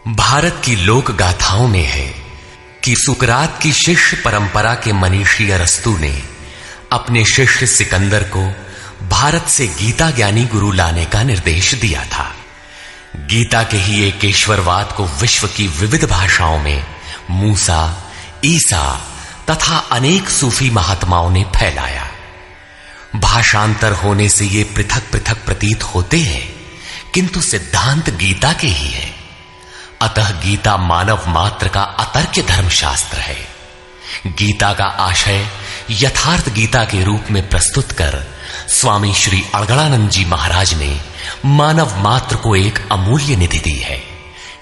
भारत की लोक गाथाओं में है कि सुकरात की शिष्य परंपरा के मनीषी अरस्तु ने अपने शिष्य सिकंदर को भारत से गीता ज्ञानी गुरु लाने का निर्देश दिया था। गीता के ही एक ईश्वरवाद को विश्व की विविध भाषाओं में मूसा, ईसा तथा अनेक सूफी महात्माओं ने फैलाया। भाषांतर होने से ये पृथक पृथक प्रतीत होते हैं, किंतु सिद्धांत गीता के ही है। अतः गीता मानव मात्र का अतर्क्य धर्मशास्त्र है। गीता का आशय यथार्थ गीता के रूप में प्रस्तुत कर स्वामी श्री अड़गड़ानंद जी महाराज ने मानव मात्र को एक अमूल्य निधि दी है।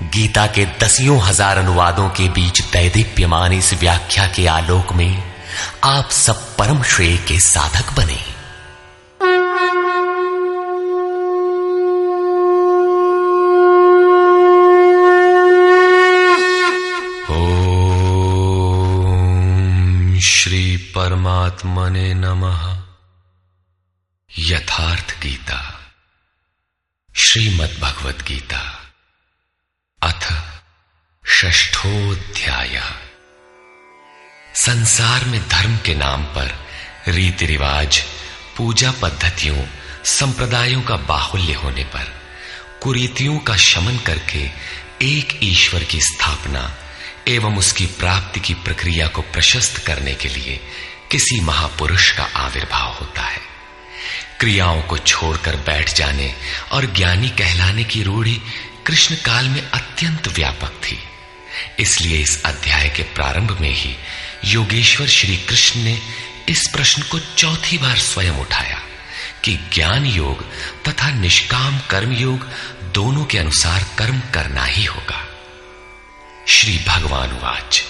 गीता के दसियों हजार अनुवादों के बीच दैदीप्यमान इस व्याख्या के आलोक में आप सब परम श्रेय के साधक बने। श्री परमात्मने नमः। यथार्थ गीता, श्रीमद् भगवत गीता, अथ षष्ठोऽध्याय। संसार में धर्म के नाम पर रीति रिवाज, पूजा पद्धतियों, संप्रदायों का बाहुल्य होने पर कुरीतियों का शमन करके एक ईश्वर की स्थापना एवं उसकी प्राप्ति की प्रक्रिया को प्रशस्त करने के लिए किसी महापुरुष का आविर्भाव होता है। क्रियाओं को छोड़कर बैठ जाने और ज्ञानी कहलाने की रूढ़ी कृष्ण काल में अत्यंत व्यापक थी। इसलिए इस अध्याय के प्रारंभ में ही योगेश्वर श्री कृष्ण ने इस प्रश्न को चौथी बार स्वयं उठाया कि ज्ञान योग तथा निष्काम कर्म योग दोनों के अनुसार कर्म करना ही होगा। श्री भगवान वाच।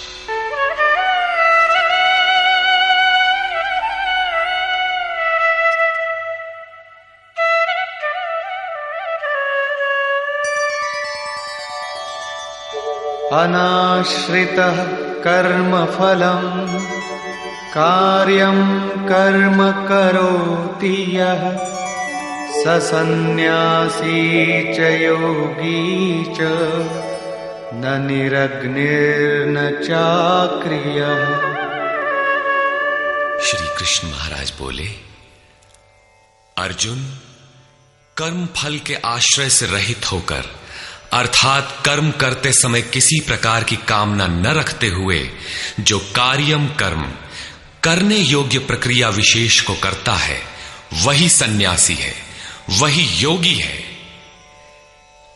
अनाश्रितः कर्मफलम् कार्यं कर्म करोति यः स सन्न्यासी च योगी च न निरग्निर्न चाक्रियः। श्री कृष्ण महाराज बोले, अर्जुन, कर्म फल के आश्रय से रहित होकर अर्थात कर्म करते समय किसी प्रकार की कामना न रखते हुए जो कार्यम कर्म करने योग्य प्रक्रिया विशेष को करता है, वही सन्यासी है, वही योगी है।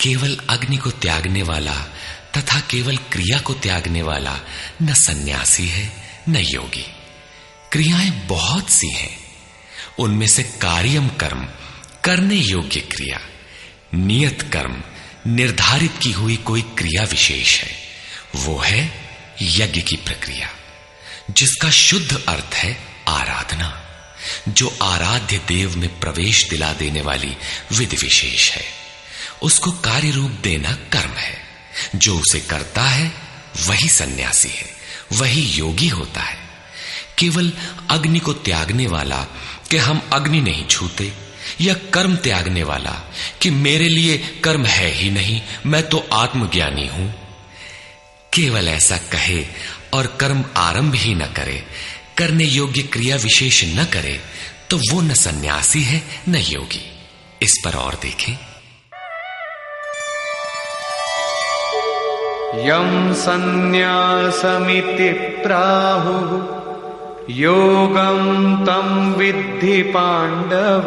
केवल अग्नि को त्यागने वाला तथा केवल क्रिया को त्यागने वाला न सन्यासी है न योगी। क्रियाएं बहुत सी हैं, उनमें से कार्यम कर्म करने योग्य क्रिया, नियत कर्म निर्धारित की हुई कोई क्रिया विशेष है, वो है यज्ञ की प्रक्रिया, जिसका शुद्ध अर्थ है आराधना, जो आराध्य देव में प्रवेश दिला देने वाली विधि विशेष है। उसको कार्य रूप देना कर्म है। जो उसे करता है वही सन्यासी है, वही योगी होता है। केवल अग्नि को त्यागने वाला कि हम अग्नि नहीं छूते, या कर्म त्यागने वाला कि मेरे लिए कर्म है ही नहीं, मैं तो आत्मज्ञानी हूं, केवल ऐसा कहे और कर्म आरंभ ही न करे, करने योग्य क्रिया विशेष न करे, तो वो न सन्यासी है न योगी। इस पर और देखें। यम सन्न्यासमिति प्राहुः योगं तं विद्धि पांडव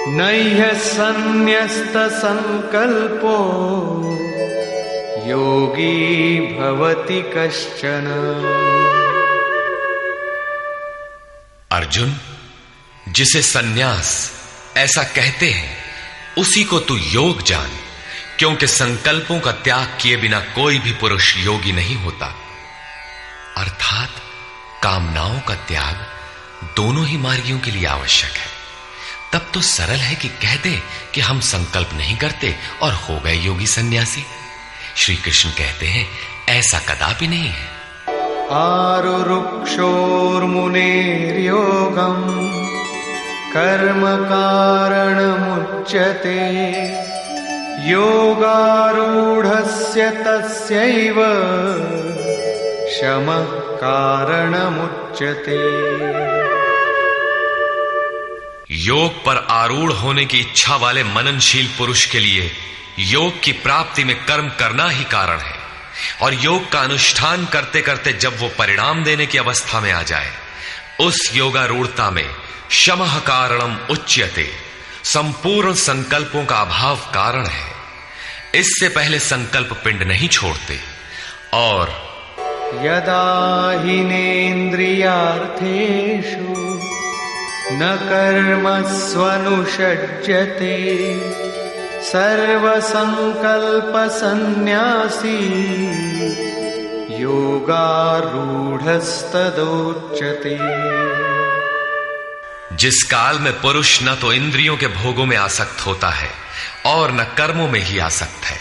नह्य सन्न्यस्त संकल्पो योगी भवति कश्चन। अर्जुन, जिसे सन्यास ऐसा कहते हैं उसी को तू योग जान, क्योंकि संकल्पों का त्याग किए बिना कोई भी पुरुष योगी नहीं होता। अर्थात कामनाओं का त्याग दोनों ही मार्गियों के लिए आवश्यक है। तब तो सरल है कि कह दे कि हम संकल्प नहीं करते और हो गए योगी सन्यासी। श्री कृष्ण कहते हैं ऐसा कदापि नहीं है। आरुरुक्षोर्मुनेर्योगं कर्म कारणमुच्यते योगारूढस्य तस्यैव शमः कारणमुच्यते। योग पर आरूढ़ होने की इच्छा वाले मननशील पुरुष के लिए योग की प्राप्ति में कर्म करना ही कारण है, और योग का अनुष्ठान करते करते जब वो परिणाम देने की अवस्था में आ जाए, उस योगारूढ़ता में शमः कारणम उच्यते, संपूर्ण संकल्पों का अभाव कारण है। इससे पहले संकल्प पिंड नहीं छोड़ते। और यदा हीनेन्द्रियार्थेषु न कर्मस्वनुषज्यते सर्वसंकल्पसन्न्यासी योगारूढ़स्तदोच्यते। जिस काल में पुरुष न तो इंद्रियों के भोगों में आसक्त होता है और न कर्मों में ही आसक्त है,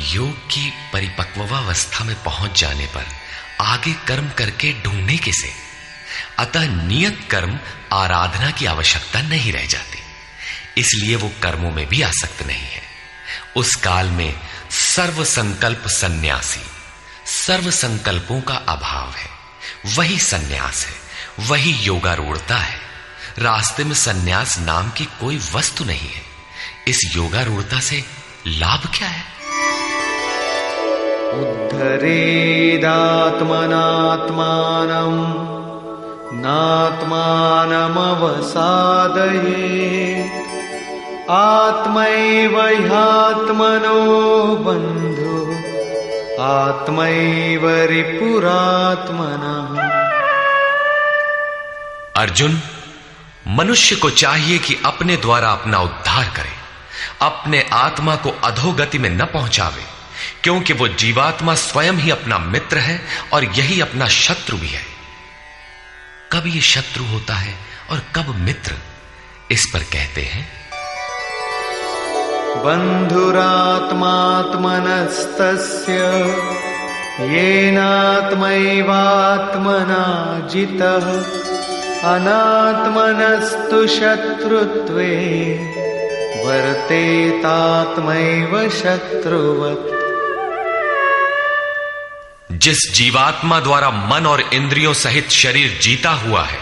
योग की परिपक्वावस्था में पहुंच जाने पर आगे कर्म करके ढूंढने किसे। अतः नियत कर्म आराधना की आवश्यकता नहीं रह जाती, इसलिए वो कर्मों में भी आसक्त नहीं है। उस काल में सर्व संकल्प सन्यासी, सर्व संकल्पों का अभाव है, वही सन्यास है, वही योगारूढ़ता है। रास्ते में सन्यास नाम की कोई वस्तु नहीं है। इस योगारूढ़ता से लाभ क्या है? उद्धरेदात्मनात्मानं नात्मानमवसादयेत् आत्मैव ह्यात्मनो बन्धु आत्मैव रिपुरात्मनः। अर्जुन, मनुष्य को चाहिए कि अपने द्वारा अपना उद्धार करे, अपने आत्मा को अधोगति में न पहुंचावे, क्योंकि वो जीवात्मा स्वयं ही अपना मित्र है और यही अपना शत्रु भी है। कब ये शत्रु होता है और कब मित्र, इस पर कहते हैं बन्धुरात्मात्मनस्तस्य येनात्मैवात्मना जितः अनात्मनस्तु शत्रुत्वे वर्तेतात्मैव शत्रुवत्। जिस जीवात्मा द्वारा मन और इंद्रियों सहित शरीर जीता हुआ है,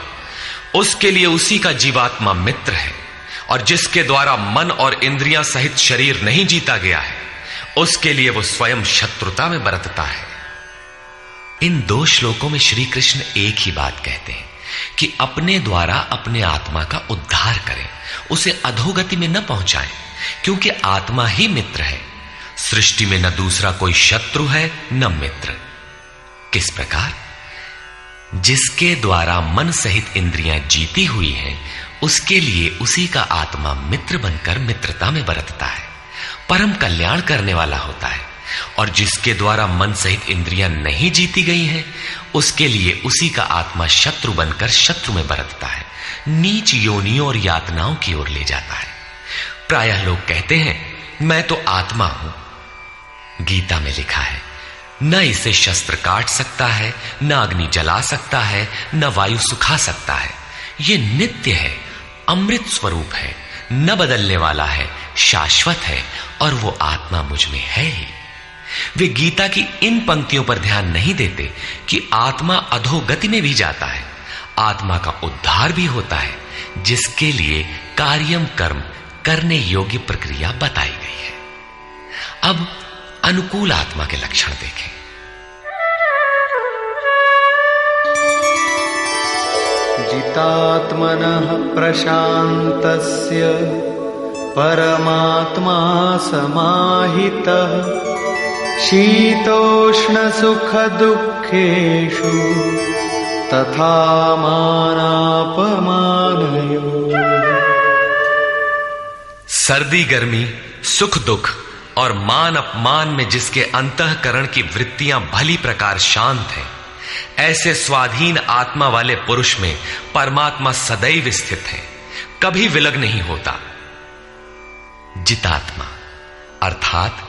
उसके लिए उसी का जीवात्मा मित्र है, और जिसके द्वारा मन और इंद्रियां सहित शरीर नहीं जीता गया है, उसके लिए वो स्वयं शत्रुता में बरतता है। इन दो श्लोकों में श्री कृष्ण एक ही बात कहते हैं कि अपने द्वारा अपने आत्मा का उद्धार करें, उसे अधोगति में न पहुंचाएं, क्योंकि आत्मा ही मित्र है। सृष्टि में न दूसरा कोई शत्रु है न मित्र। किस प्रकार? जिसके द्वारा मन सहित इंद्रियां जीती हुई हैं, उसके लिए उसी का आत्मा मित्र बनकर मित्रता में बरतता है, परम कल्याण करने वाला होता है। और जिसके द्वारा मन सहित इंद्रियां नहीं जीती गई हैं, उसके लिए उसी का आत्मा शत्रु बनकर शत्रु में बरतता है, नीच योनियों और यातनाओं की ओर ले जाता है। प्रायः लोग कहते हैं मैं तो आत्मा हूं। गीता में लिखा है, न इसे शस्त्र काट सकता है, न अग्नि जला सकता है, न वायु सुखा सकता है। ये नित्य है, अमृत स्वरूप है, न बदलने वाला है, शाश्वत है, और वो आत्मा मुझ में है ही। वे गीता की इन पंक्तियों पर ध्यान नहीं देते कि आत्मा अधोगति में भी जाता है, आत्मा का उद्धार भी होता है, जिसके लिए कार्यम कर्म करने योग्य प्रक्रिया बताई गई है। अब अनुकूल आत्मा के लक्षण देखें। जितात्मनः प्रशान्तस्य परमात्मा समाहितः शीतोष्णसुखदुःखेषु तथा मानापमानयोः। सर्दी गर्मी, सुख दुख और मान अपमान में जिसके अंतःकरण की वृत्तियां भली प्रकार शांत हैं, ऐसे स्वाधीन आत्मा वाले पुरुष में परमात्मा सदैव स्थित है, कभी विलग नहीं होता। जितात्मा अर्थात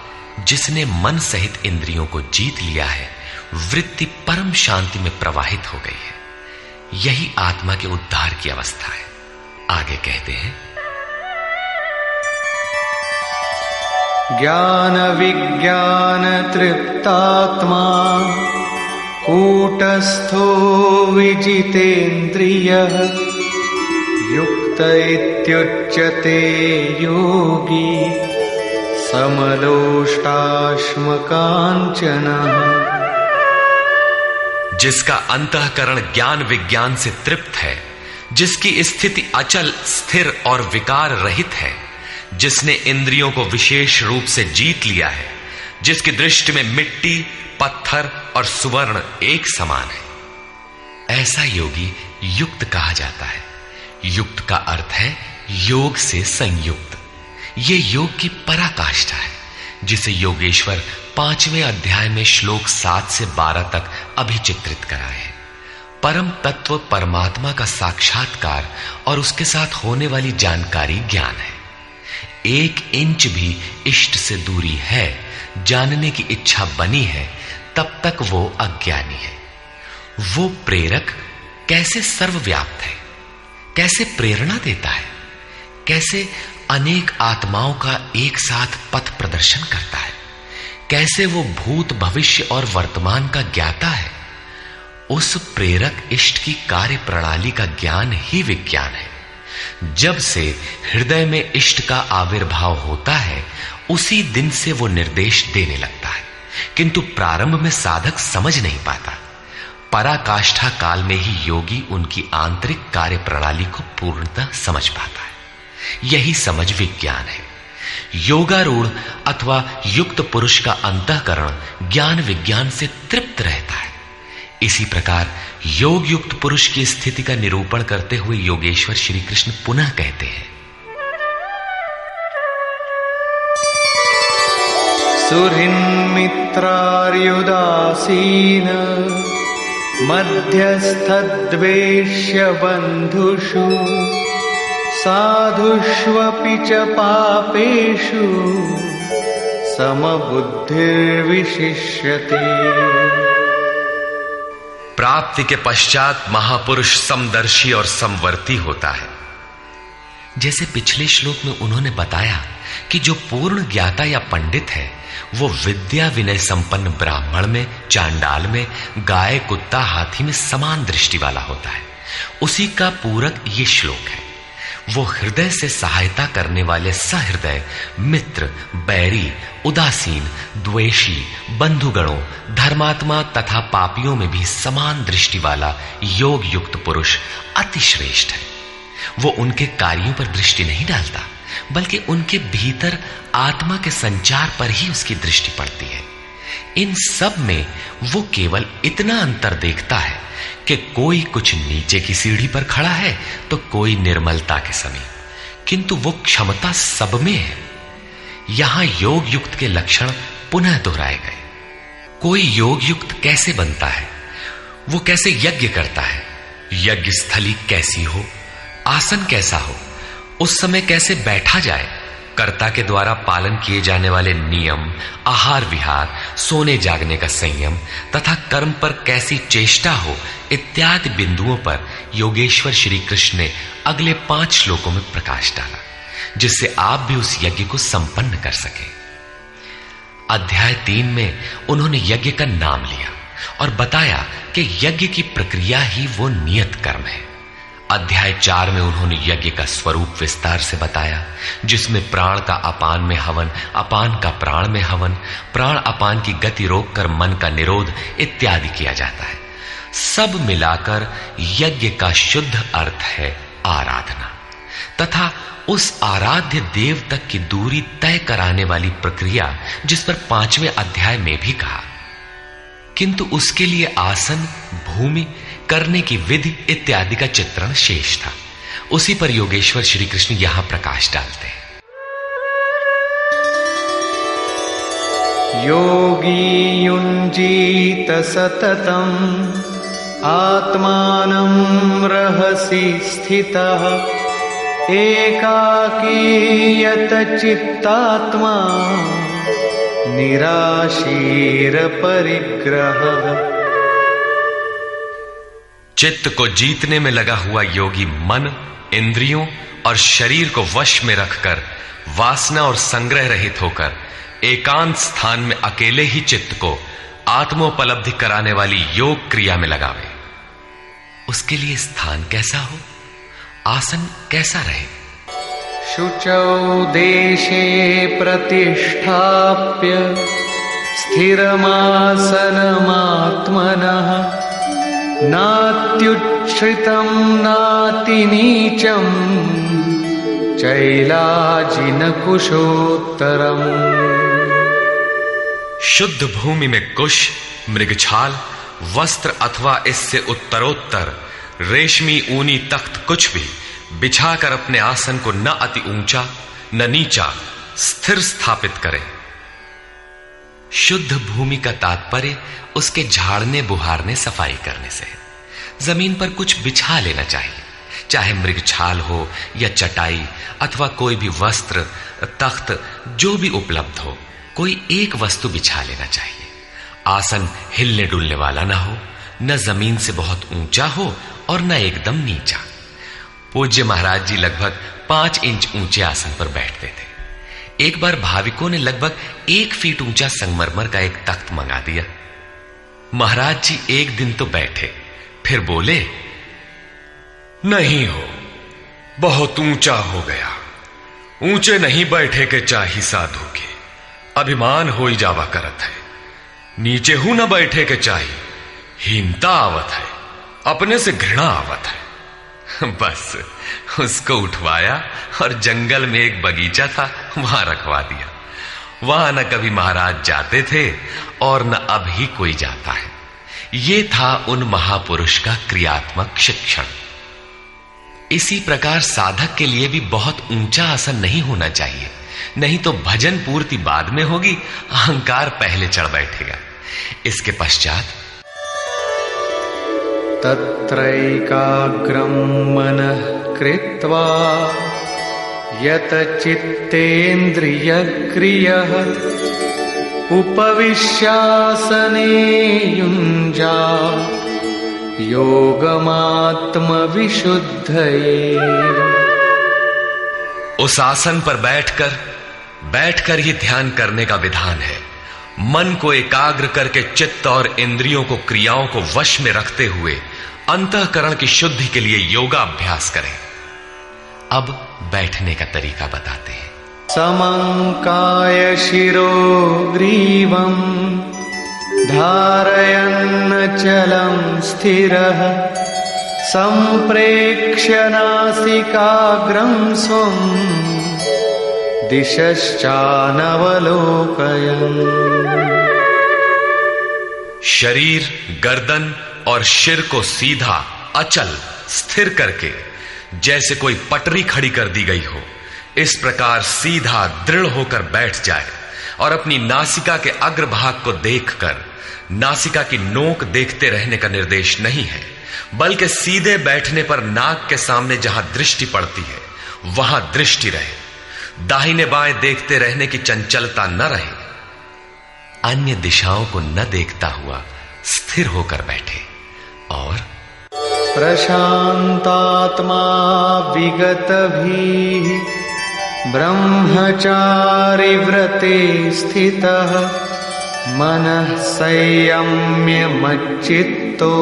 जिसने मन सहित इंद्रियों को जीत लिया है, वृत्ति परम शांति में प्रवाहित हो गई है, यही आत्मा के उद्धार की अवस्था है। आगे कहते हैं, ज्ञान विज्ञान तृप्तात्मा कूटस्थो विजितेन्द्रियः युक्त इत्युच्यते योगी समलोष्टाश्मकाञ्चनः। जिसका अंतःकरण ज्ञान विज्ञान से तृप्त है, जिसकी स्थिति अचल स्थिर और विकार रहित है, जिसने इंद्रियों को विशेष रूप से जीत लिया है, जिसकी दृष्टि में मिट्टी, पत्थर और सुवर्ण एक समान है, ऐसा योगी युक्त कहा जाता है। युक्त का अर्थ है योग से संयुक्त। ये योग की पराकाष्ठा है, जिसे योगेश्वर 5वें अध्याय में श्लोक 7 से 12 तक अभिचित्रित कराए हैं। परम तत्व परमात्मा का साक्षात्कार और उसके साथ होने वाली जानकारी ज्ञान है। 1 इंच भी इष्ट से दूरी है, जानने की इच्छा बनी है, तब तक वो अज्ञानी है। वो प्रेरक कैसे सर्वव्याप्त है, कैसे प्रेरणा देता है, कैसे अनेक आत्माओं का एक साथ पथ प्रदर्शन करता है, कैसे वो भूत भविष्य और वर्तमान का ज्ञाता है। उस प्रेरक इष्ट की कार्य प्रणाली का ज्ञान ही विज्ञान है। जब से हृदय में इष्ट का आविर्भाव होता है, उसी दिन से वो निर्देश देने लगता है, किंतु प्रारंभ में साधक समझ नहीं पाता। पराकाष्ठा काल में ही योगी उनकी आंतरिक कार्य प्रणाली को पूर्णतः समझ पाता है। यही समझ विज्ञान है। योगारूढ़ अथवा युक्त पुरुष का अंतःकरण ज्ञान विज्ञान से तृप्त रहता है। इसी प्रकार योग युक्त पुरुष की स्थिति का निरूपण करते हुए योगेश्वर श्री कृष्ण पुनः कहते हैं, सुहृन्मित्रार्युदासीन मध्यस्थद्वेष्य बन्धुषु साधुष्वपि च पापेषु समबुद्धिर्विशिष्यते। प्राप्ति के पश्चात महापुरुष समदर्शी और समवर्ती होता है। जैसे पिछले श्लोक में उन्होंने बताया कि जो पूर्ण ज्ञाता या पंडित है, वो विद्या विनय संपन्न ब्राह्मण में, चांडाल में, गाय कुत्ता हाथी में समान दृष्टि वाला होता है। उसी का पूरक ये श्लोक है। वो हृदय से सहायता करने वाले सहृदय, मित्र, बैरी, उदासीन, द्वेषी, बंधुगणों, धर्मात्मा तथा पापियों में भी समान दृष्टि वाला योग युक्त पुरुष अति श्रेष्ठ है। वो उनके कार्यों पर दृष्टि नहीं डालता, बल्कि उनके भीतर आत्मा के संचार पर ही उसकी दृष्टि पड़ती है। इन सब में वो केवल इतना अंतर देखता है कि कोई कुछ नीचे की सीढ़ी पर खड़ा है तो कोई निर्मलता के समीप, किंतु वो क्षमता सब में है। यहां योग युक्त के लक्षण पुनः दोहराए गए। कोई योग युक्त कैसे बनता है, वो कैसे यज्ञ करता है, यज्ञ स्थली कैसी हो, आसन कैसा हो, उस समय कैसे बैठा जाए, कर्ता के द्वारा पालन किए जाने वाले नियम, आहार विहार, सोने जागने का संयम तथा कर्म पर कैसी चेष्टा हो, इत्यादि बिंदुओं पर योगेश्वर श्री कृष्ण ने अगले 5 श्लोकों में प्रकाश डाला, जिससे आप भी उस यज्ञ को संपन्न कर सके। अध्याय 3 में उन्होंने यज्ञ का नाम लिया और बताया कि यज्ञ की प्रक्रिया ही वो नियत कर्म है। अध्याय 4 में उन्होंने यज्ञ का स्वरूप विस्तार से बताया, जिसमें प्राण का अपान में हवन, अपान का प्राण में हवन, प्राण अपान की गति रोककर मन का निरोध इत्यादि किया जाता है। सब मिलाकर यज्ञ का शुद्ध अर्थ है आराधना, तथा उस आराध्य देव तक की दूरी तय कराने वाली प्रक्रिया, जिस पर 5वें अध्याय में भी कहा। किंतु उसके लिए आसन, भूमि, करने की विधि इत्यादि का चित्रण शेष था। उसी पर योगेश्वर श्री कृष्ण यहां प्रकाश डालते हैं। योगी युञ्जीत सततम् आत्मानं रहसि स्थितः एकाकीयत चित्तात्मा निराशीर परिग्रह। चित्त को जीतने में लगा हुआ योगी मन, इंद्रियों और शरीर को वश में रखकर वासना और संग्रह रहित होकर एकांत स्थान में अकेले ही चित्त को आत्मोपलब्धि कराने वाली योग क्रिया में लगावे। उसके लिए स्थान कैसा हो, आसन कैसा रहे? शुचौ देशे प्रतिष्ठाप्य स्थिरमासनमात्मनः नात्युच्छ्रितं नातिनीचं चैलाजिनकुशोत्तरम्। शुद्ध भूमि में कुश, मृगछाल, वस्त्र अथवा इससे उत्तरोत्तर रेशमी ऊनी तख्त कुछ भी बिछाकर अपने आसन को न अति ऊंचा न नीचा स्थिर स्थापित करें। शुद्ध भूमि का तात्पर्य उसके झाड़ने बुहारने सफाई करने से। जमीन पर कुछ बिछा लेना चाहिए, चाहे मृगछाल हो या चटाई अथवा कोई भी वस्त्र, तख्त, जो भी उपलब्ध हो, कोई एक वस्तु बिछा लेना चाहिए। आसन हिलने डुलने वाला ना हो, न जमीन से बहुत ऊंचा हो और न एकदम नीचा। पूज्य महाराज जी लगभग 5 इंच ऊंचे आसन पर बैठते थे। एक बार भाविकों ने लगभग 1 फीट ऊंचा संगमरमर का एक तख्त मंगा दिया। महाराज जी एक दिन तो बैठे, फिर बोले, नहीं हो, बहुत ऊंचा हो गया, ऊंचे नहीं बैठे के चाही साधु के, अभिमान हो ही जावा करत है, नीचे हूं न बैठे के चाही, हीनता आवत है, अपने से घृणा आवत है। बस उसको उठवाया और जंगल में एक बगीचा था, वहां रखवा दिया। वहां न कभी महाराज जाते थे और न अब ही कोई जाता है। ये था उन महापुरुष का क्रियात्मक शिक्षण। इसी प्रकार साधक के लिए भी बहुत ऊंचा आसन नहीं होना चाहिए, नहीं तो भजन पूर्ति बाद में होगी, अहंकार पहले चढ़ बैठेगा। इसके पश्चात तत्रैकाग्रं मनः कृत्वा यत चित्तेन्द्रियक्रियः उपविश्यासने युञ्जात् योगमात्मविशुद्धये। उस आसन पर बैठकर ही ध्यान करने का विधान है। मन को एकाग्र करके चित्त और इंद्रियों को, क्रियाओं को वश में रखते हुए अंतःकरण की शुद्धि के लिए योगाभ्यास करें। अब बैठने का तरीका बताते हैं। समंकाय शिरो ग्रीवं धारयन्नचलं स्थिरः संप्रेक्ष्य नासिकाग्रं स्वं दिशश्चानवलोकयन्। शरीर, गर्दन और सिर को सीधा, अचल, स्थिर करके जैसे कोई पटरी खड़ी कर दी गई हो, इस प्रकार सीधा दृढ़ होकर बैठ जाए और अपनी नासिका के अग्रभाग को देखकर, नासिका की नोक देखते रहने का निर्देश नहीं है, बल्कि सीधे बैठने पर नाक के सामने जहां दृष्टि पड़ती है वहां दृष्टि रहे। दाहिने बाएं देखते रहने की चंचलता न रहे। अन्य दिशाओं को न देखता हुआ स्थिर होकर बैठे और प्रशांतात्मा विगतभिः ब्रह्मचारि व्रते स्थितः मनः संयम्य मच्चित्तो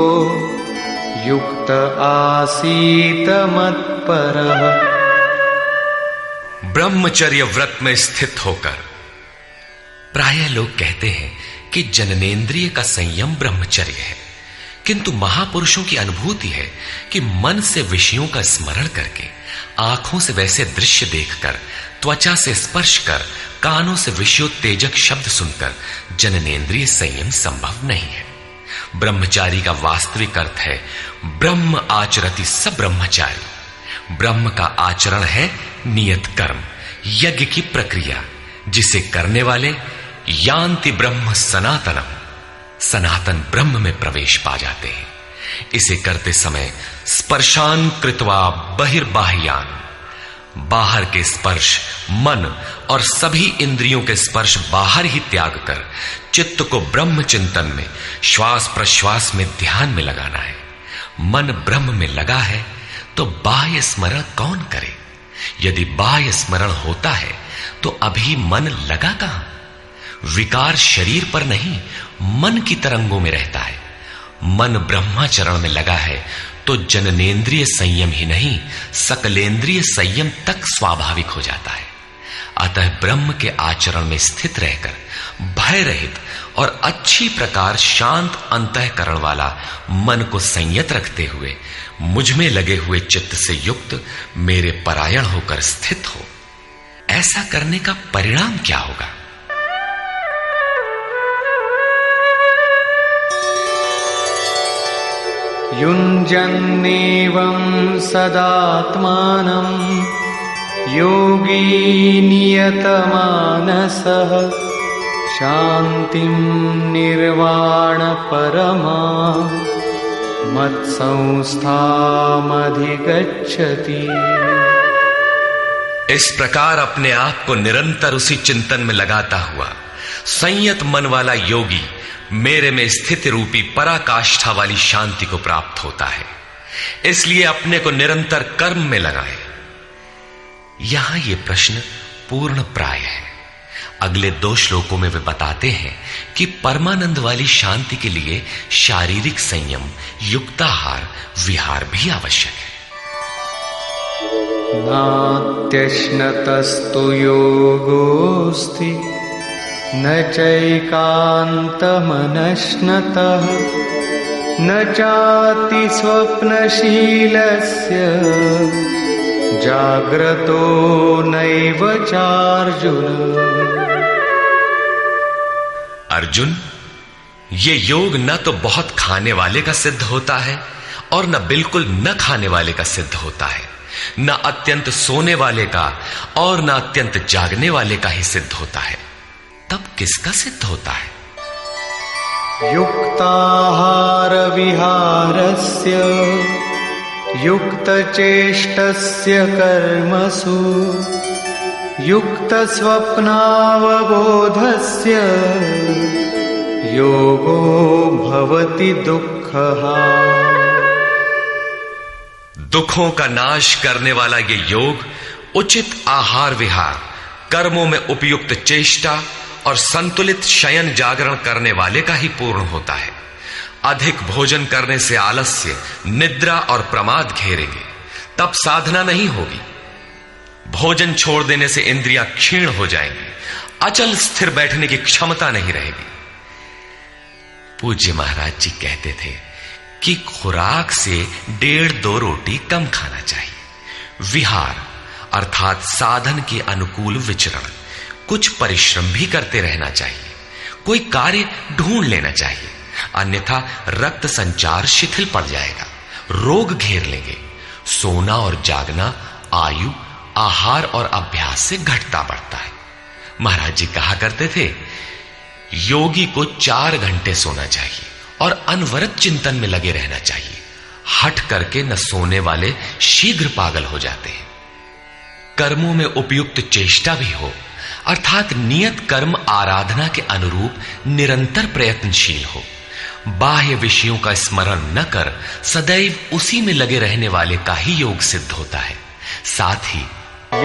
युक्त आसीत मत्परः। ब्रह्मचर्य व्रत में स्थित होकर। प्रायः लोग कहते हैं कि जननेंद्रिय का संयम ब्रह्मचर्य है, किंतु महापुरुषों की अनुभूति है कि मन से विषयों का स्मरण करके, आंखों से वैसे दृश्य देखकर, त्वचा से स्पर्श कर, कानों से विषयोत्तेजक शब्द सुनकर जननेंद्रिय संयम संभव नहीं है। ब्रह्मचारी का वास्तविक अर्थ है ब्रह्म आचरति स ब्रह्मचारी। ब्रह्म का आचरण है नियत कर्म, यज्ञ की प्रक्रिया, जिसे करने वाले यान्ति ब्रह्म सनातनम, सनातन ब्रह्म में प्रवेश पा जाते हैं। इसे करते समय स्पर्शान कृत्वा बहिर्बाह्यान, बाहर के स्पर्श, मन और सभी इंद्रियों के स्पर्श बाहर ही त्याग कर चित्त को ब्रह्म चिंतन में, श्वास प्रश्वास में ध्यान में लगाना है। मन ब्रह्म में लगा है तो बाह्य स्मरण कौन करे? यदि बाह्य स्मरण होता है तो अभी मन लगा कहां? विकार शरीर पर नहीं, मन की तरंगों में रहता है। मन ब्रह्माचरण में लगा है तो जननेन्द्रिय संयम ही नहीं, सकलेंद्रिय संयम तक स्वाभाविक हो जाता है। अतः ब्रह्म के आचरण में स्थित रहकर भय रहित और अच्छी प्रकार शांत अंतःकरण वाला मन को संयत रखते हुए मुझ में लगे हुए चित्त से युक्त मेरे परायण होकर स्थित हो। ऐसा करने का परिणाम क्या होगा? युञ्जन्नेवं सदात्मानं योगी नियतमानसः शान्तिं निर्वाण परमा मत्संस्थामधिगच्छति। इस प्रकार अपने आप को निरंतर उसी चिंतन में लगाता हुआ संयत मन वाला योगी मेरे में स्थिति रूपी पराकाष्ठा वाली शांति को प्राप्त होता है। इसलिए अपने को निरंतर कर्म में लगाए। यहां यह प्रश्न पूर्ण प्राय है। अगले 2 श्लोकों में वे बताते हैं कि परमानंद वाली शांति के लिए शारीरिक संयम, युक्ताहार, विहार भी आवश्यक है। नात्यश्नतस्तु योगोऽस्ति न चैकान्तमनश्नतः न चाति स्वप्नशीलस्य जाग्रतो नैव चार्जुन। अर्जुन, ये योग न तो बहुत खाने वाले का सिद्ध होता है और न बिल्कुल न खाने वाले का सिद्ध होता है, न अत्यंत सोने वाले का और न अत्यंत जागने वाले का ही सिद्ध होता है। तब किसका सिद्ध होता है? युक्ताहार विहारस्य युक्तचेष्टस्य कर्मसु युक्तस्वप्नावबोधस्य योगो भवति दुःखः। दुखों का नाश करने वाला ये योग उचित आहार विहार, कर्मों में उपयुक्त चेष्टा और संतुलित शयन जागरण करने वाले का ही पूर्ण होता है। अधिक भोजन करने से आलस्य, निद्रा और प्रमाद घेरेंगे, तब साधना नहीं होगी। भोजन छोड़ देने से इंद्रियां क्षीण हो जाएंगी, अचल स्थिर बैठने की क्षमता नहीं रहेगी। पूज्य महाराज जी कहते थे कि खुराक से 1.5-2 रोटी कम खाना चाहिए। विहार अर्थात साधन के अनुकूल विचरण, कुछ परिश्रम भी करते रहना चाहिए। कोई कार्य ढूंढ लेना चाहिए, अन्यथा रक्त संचार शिथिल पड़ जाएगा, रोग घेर लेंगे। सोना और जागना आयु, आहार और अभ्यास से घटता बढ़ता है। महाराज जी कहा करते थे, योगी को 4 घंटे सोना चाहिए और अनवरत चिंतन में लगे रहना चाहिए। हट करके न सोने वाले शीघ्र पागल हो जाते हैं। कर्मों में उपयुक्त चेष्टा भी हो, अर्थात नियत कर्म आराधना के अनुरूप निरंतर प्रयत्नशील हो। बाह्य विषयों का स्मरण न कर सदैव उसी में लगे रहने वाले का ही योग सिद्ध होता है। साथ ही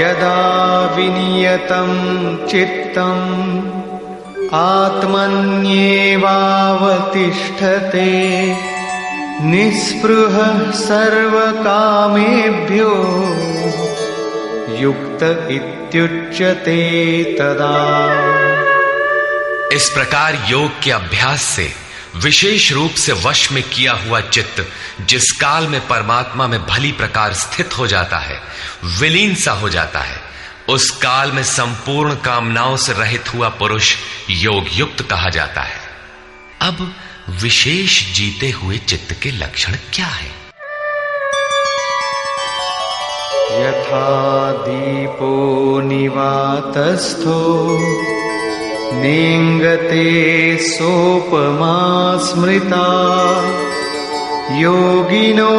यदा विनियतं चित्तम् आत्मन्येवावतिष्ठते निःस्पृहः सर्वकामेभ्यो युक्त इत्युच्यते तदा। इस प्रकार योग के अभ्यास से विशेष रूप से वश में किया हुआ चित्त जिस काल में परमात्मा में भली प्रकार स्थित हो जाता है, विलीन सा हो जाता है, उस काल में संपूर्ण कामनाओं से रहित हुआ पुरुष योग युक्त कहा जाता है। अब विशेष जीते हुए चित्त के लक्षण क्या है? यथा दीपो निवातस्थो नेङ्गते सोपमा स्मृता योगिनो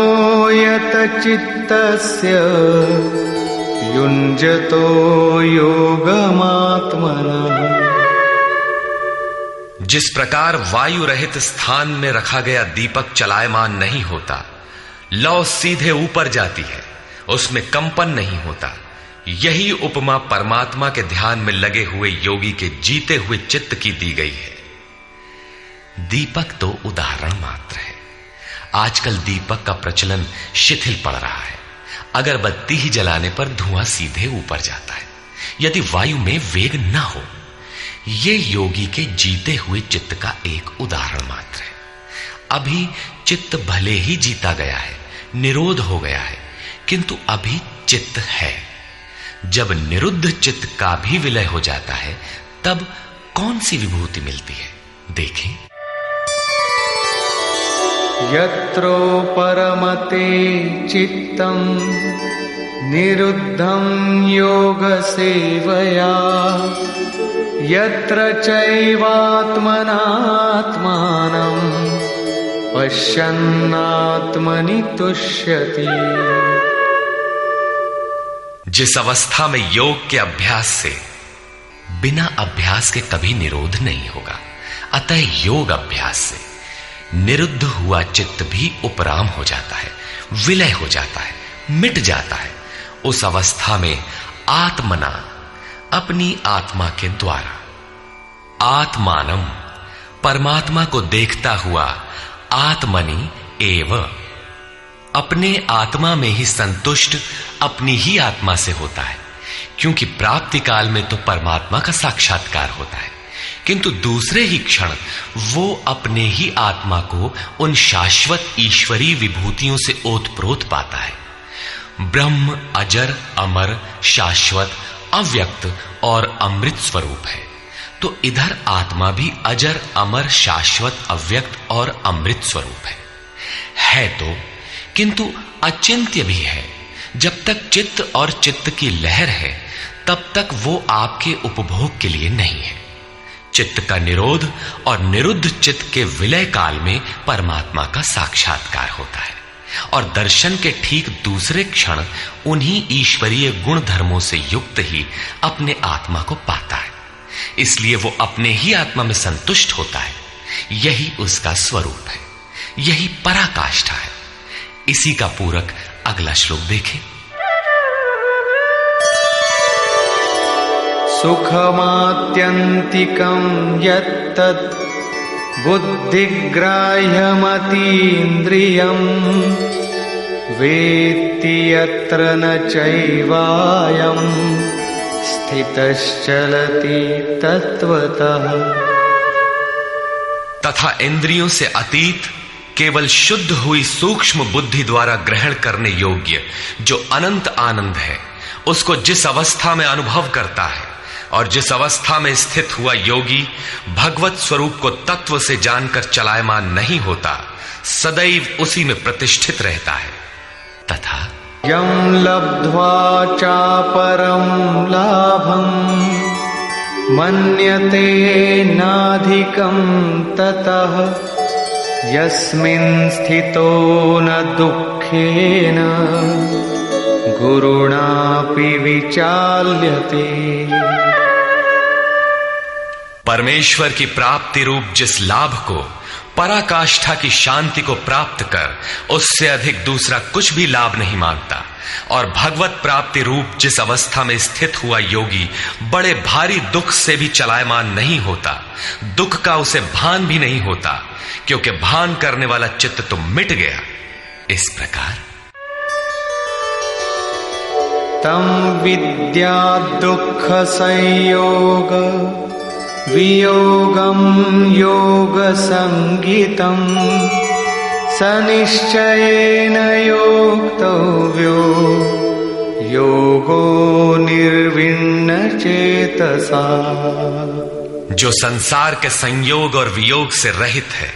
यतचित्तस्य युञ्जतो योगमात्मनः। जिस प्रकार वायु रहित स्थान में रखा गया दीपक चलायमान नहीं होता, लौ सीधे ऊपर जाती है, उसमें कंपन नहीं होता, यही उपमा परमात्मा के ध्यान में लगे हुए योगी के जीते हुए चित्त की दी गई है। दीपक तो उदाहरण मात्र है। आजकल दीपक का प्रचलन शिथिल पड़ रहा है। अगरबत्ती ही जलाने पर धुआं सीधे ऊपर जाता है यदि वायु में वेग न हो। यह योगी के जीते हुए चित्त का एक उदाहरण मात्र है। अभी चित्त भले ही जीता गया है, निरोध हो गया है, किंतु अभी चित्त है। जब निरुद्ध चित्त का भी विलय हो जाता है तब कौन सी विभूति मिलती है, देखें। यत्रो परमते चित्तम निरुद्धं योग सेवया यत्र चैवात्मनात्मानं पश्यन्नात्मनि तुष्यति। जिस अवस्था में योग के अभ्यास से बिना अभ्यास के कभी निरोध नहीं होगा, अतः योग अभ्यास से निरुद्ध हुआ चित्त भी उपराम हो जाता है, विलय हो जाता है, मिट जाता है। उस अवस्था में आत्मना, अपनी आत्मा के द्वारा, आत्मानम, परमात्मा को देखता हुआ, आत्मनि एव, अपने आत्मा में ही संतुष्ट अपनी ही आत्मा से होता है। क्योंकि प्राप्ति काल में तो परमात्मा का साक्षात्कार होता है, किंतु दूसरे ही क्षण वो अपने ही आत्मा को उन शाश्वत ईश्वरीय विभूतियों से ओतप्रोत पाता है। ब्रह्म अजर, अमर, शाश्वत, अव्यक्त और अमृत स्वरूप है। तो इधर आत्मा भी अजर, अमर, शाश्वत, अव्यक्त और अमृत स्वरूप है तो, किंतु अचिंत्य भी है। जब तक चित्त और चित्त की लहर है तब तक वो आपके उपभोग के लिए नहीं है। चित्त का निरोध और निरुद्ध चित्त के विलय काल में परमात्मा का साक्षात्कार होता है और दर्शन के ठीक दूसरे क्षण उन्हीं ईश्वरीय गुण धर्मों से युक्त ही अपने आत्मा को पाता है। इसलिए वो अपने ही आत्मा में संतुष्ट होता है। यही उसका स्वरूप है, यही पराकाष्ठा है। इसी का पूरक अगला श्लोक देखें। सुखमात्यन्तिकं यत्तत् बुद्धिग्राह्यमतीन्द्रियं वेत्ति यत्र न चैवायं स्थितश्चलति तत्वतः। तथा इंद्रियों से अतीत केवल शुद्ध हुई सूक्ष्म बुद्धि द्वारा ग्रहण करने योग्य जो अनंत आनंद है, उसको जिस अवस्था में अनुभव करता है और जिस अवस्था में स्थित हुआ योगी भगवत स्वरूप को तत्व से जानकर चलायमान नहीं होता, सदैव उसी में प्रतिष्ठित रहता है। तथा यं लब्ध्वा चापरं लाभं मन्यते नाधिकं ततः यस्मिन् स्थितो न दुःखेन गुरुणापि विचाल्यते। परमेश्वर की प्राप्ति रूप जिस लाभ को, पराकाष्ठा की शांति को प्राप्त कर उससे अधिक दूसरा कुछ भी लाभ नहीं मांगता, और भगवत प्राप्ति रूप जिस अवस्था में स्थित हुआ योगी बड़े भारी दुख से भी चलायमान नहीं होता, दुख का उसे भान भी नहीं होता, क्योंकि भान करने वाला चित्त तो मिट गया। इस प्रकार तम विद्या दुख संयोग वियोगम योग संगीतम सनिश्चयेन योक्तव्यो योगो निर्विण्ण चेतसा। जो संसार के संयोग और वियोग से रहित है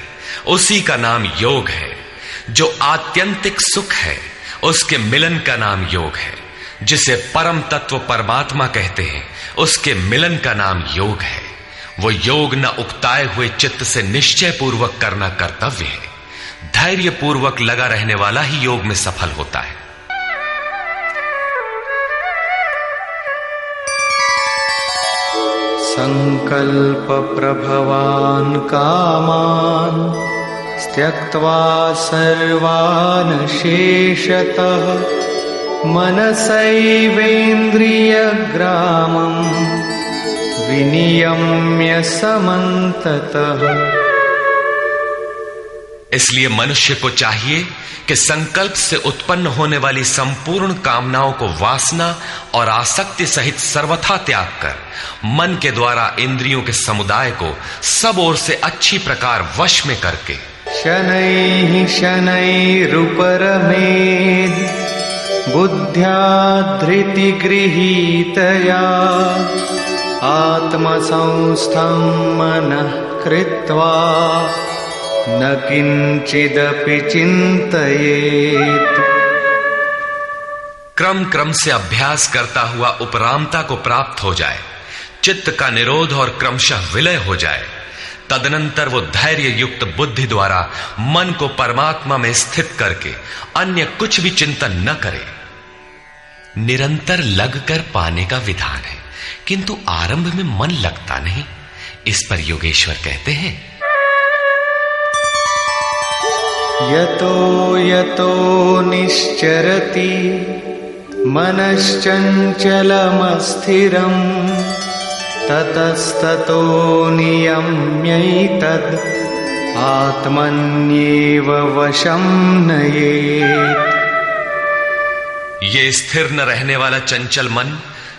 उसी का नाम योग है। जो आत्यंतिक सुख है उसके मिलन का नाम योग है। जिसे परम तत्व परमात्मा कहते हैं उसके मिलन का नाम योग है। वो योग न उकताए हुए चित्त से निश्चय पूर्वक करना कर्तव्य है। धैर्य पूर्वक लगा रहने वाला ही योग में सफल होता है। संकल्प प्रभवान कामान त्यक्त्वा सर्वान् शेषतः मनसैवेन्द्रियग्रामं विनियम्य समन्ततः। इसलिए मनुष्य को चाहिए कि संकल्प से उत्पन्न होने वाली संपूर्ण कामनाओं को वासना और आसक्ति सहित सर्वथा त्याग कर मन के द्वारा इंद्रियों के समुदाय को सब ओर से अच्छी प्रकार वश में करके शनैः शनैरुपरमेद् बुद्ध्या धृतिगृहीतया आत्मसंस्थं मनः कृत्वा न किंचिदपि चिंतयेत्। क्रम क्रम से अभ्यास करता हुआ उपरामता को प्राप्त हो जाए, चित्त का निरोध और क्रमशः विलय हो जाए, तदनंतर वो धैर्य युक्त बुद्धि द्वारा मन को परमात्मा में स्थित करके अन्य कुछ भी चिंतन न करे। निरंतर लगकर पाने का विधान है, किंतु आरंभ में मन लगता नहीं। इस पर योगेश्वर कहते हैं, यतो यतो निश्चरति मनश्चञ्चलमस्थिरम् ततस्ततो नियम्यैतद् आत्मन्येव वशं नयेत्। ये स्थिर न रहने वाला चंचल मन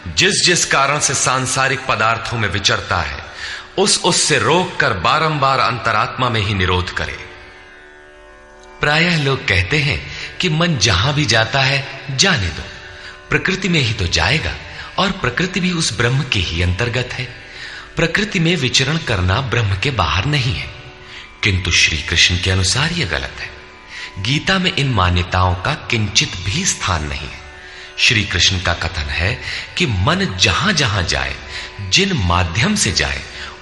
जिस जिस कारण से सांसारिक पदार्थों में विचरता है, उससे रोककर बारंबार अंतरात्मा में ही निरोध करे। प्रायः लोग कहते हैं कि मन जहां भी जाता है जाने दो, प्रकृति में ही तो जाएगा और प्रकृति भी उस ब्रह्म के ही अंतर्गत है। प्रकृति में विचरण करना ब्रह्म के बाहर नहीं है। किंतु श्री कृष्ण के अनुसार यह गलत है। गीता में इन मान्यताओं का किंचित भी स्थान नहीं है। श्री कृष्ण का कथन है कि मन जहां जहां जाए, जिन माध्यम से जाए,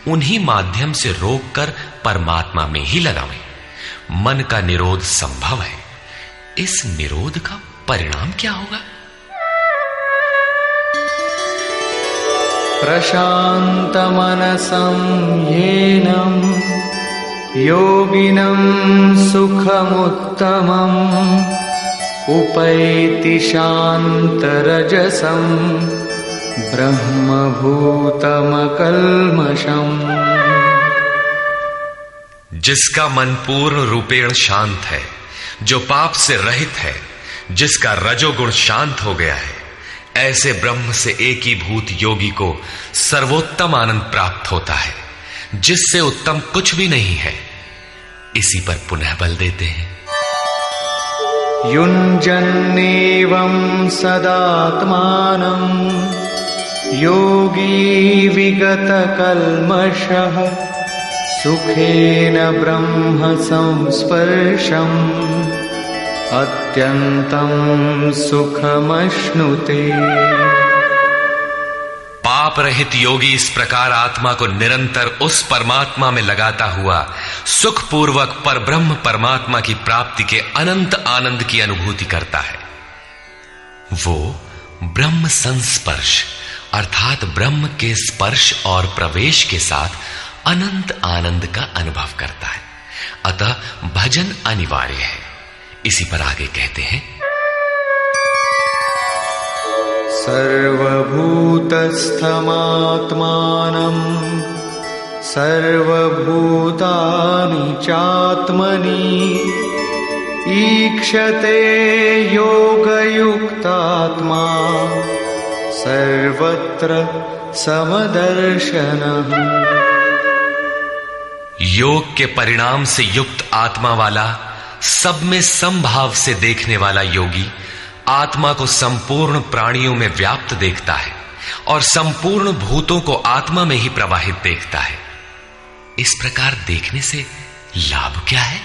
उन्हीं माध्यम से रोककर परमात्मा में ही लगावें। मन का निरोध संभव है। इस निरोध का परिणाम क्या होगा? प्रशान्तमनसं येनं योगिनं सुखमुत्तमम् उपैति शान्तरजसं ब्रह्मभूतमकल्मषम्। जिसका मन पूर्ण रूपेण शांत है, जो पाप से रहित है, जिसका रजोगुण शांत हो गया है, ऐसे ब्रह्म से एकीभूत योगी को सर्वोत्तम आनंद प्राप्त होता है, जिससे उत्तम कुछ भी नहीं है। इसी पर पुनः बल देते हैं, युञ्जन्नेवं सदात्मानं योगी विगतकल्मषः सुखेन ब्रह्म संस्पर्शम् अत्यंतं सुखमश्नुते। पाप रहित योगी इस प्रकार आत्मा को निरंतर उस परमात्मा में लगाता हुआ सुखपूर्वक परब्रह्म परमात्मा की प्राप्ति के अनंत आनंद की अनुभूति करता है। वो ब्रह्म संस्पर्श अर्थात ब्रह्म के स्पर्श और प्रवेश के साथ अनंत आनंद का अनुभव करता है। अतः भजन अनिवार्य है। इसी पर आगे कहते हैं, सर्वभूतस्थमात्मानं सर्वभूतानि चात्मनि ईक्षते योगयुक्तात्मा सर्वत्र समदर्शनः। योग के परिणाम से युक्त आत्मा वाला, सब में समभाव से देखने वाला योगी आत्मा को संपूर्ण प्राणियों में व्याप्त देखता है और संपूर्ण भूतों को आत्मा में ही प्रवाहित देखता है। इस प्रकार देखने से लाभ क्या है?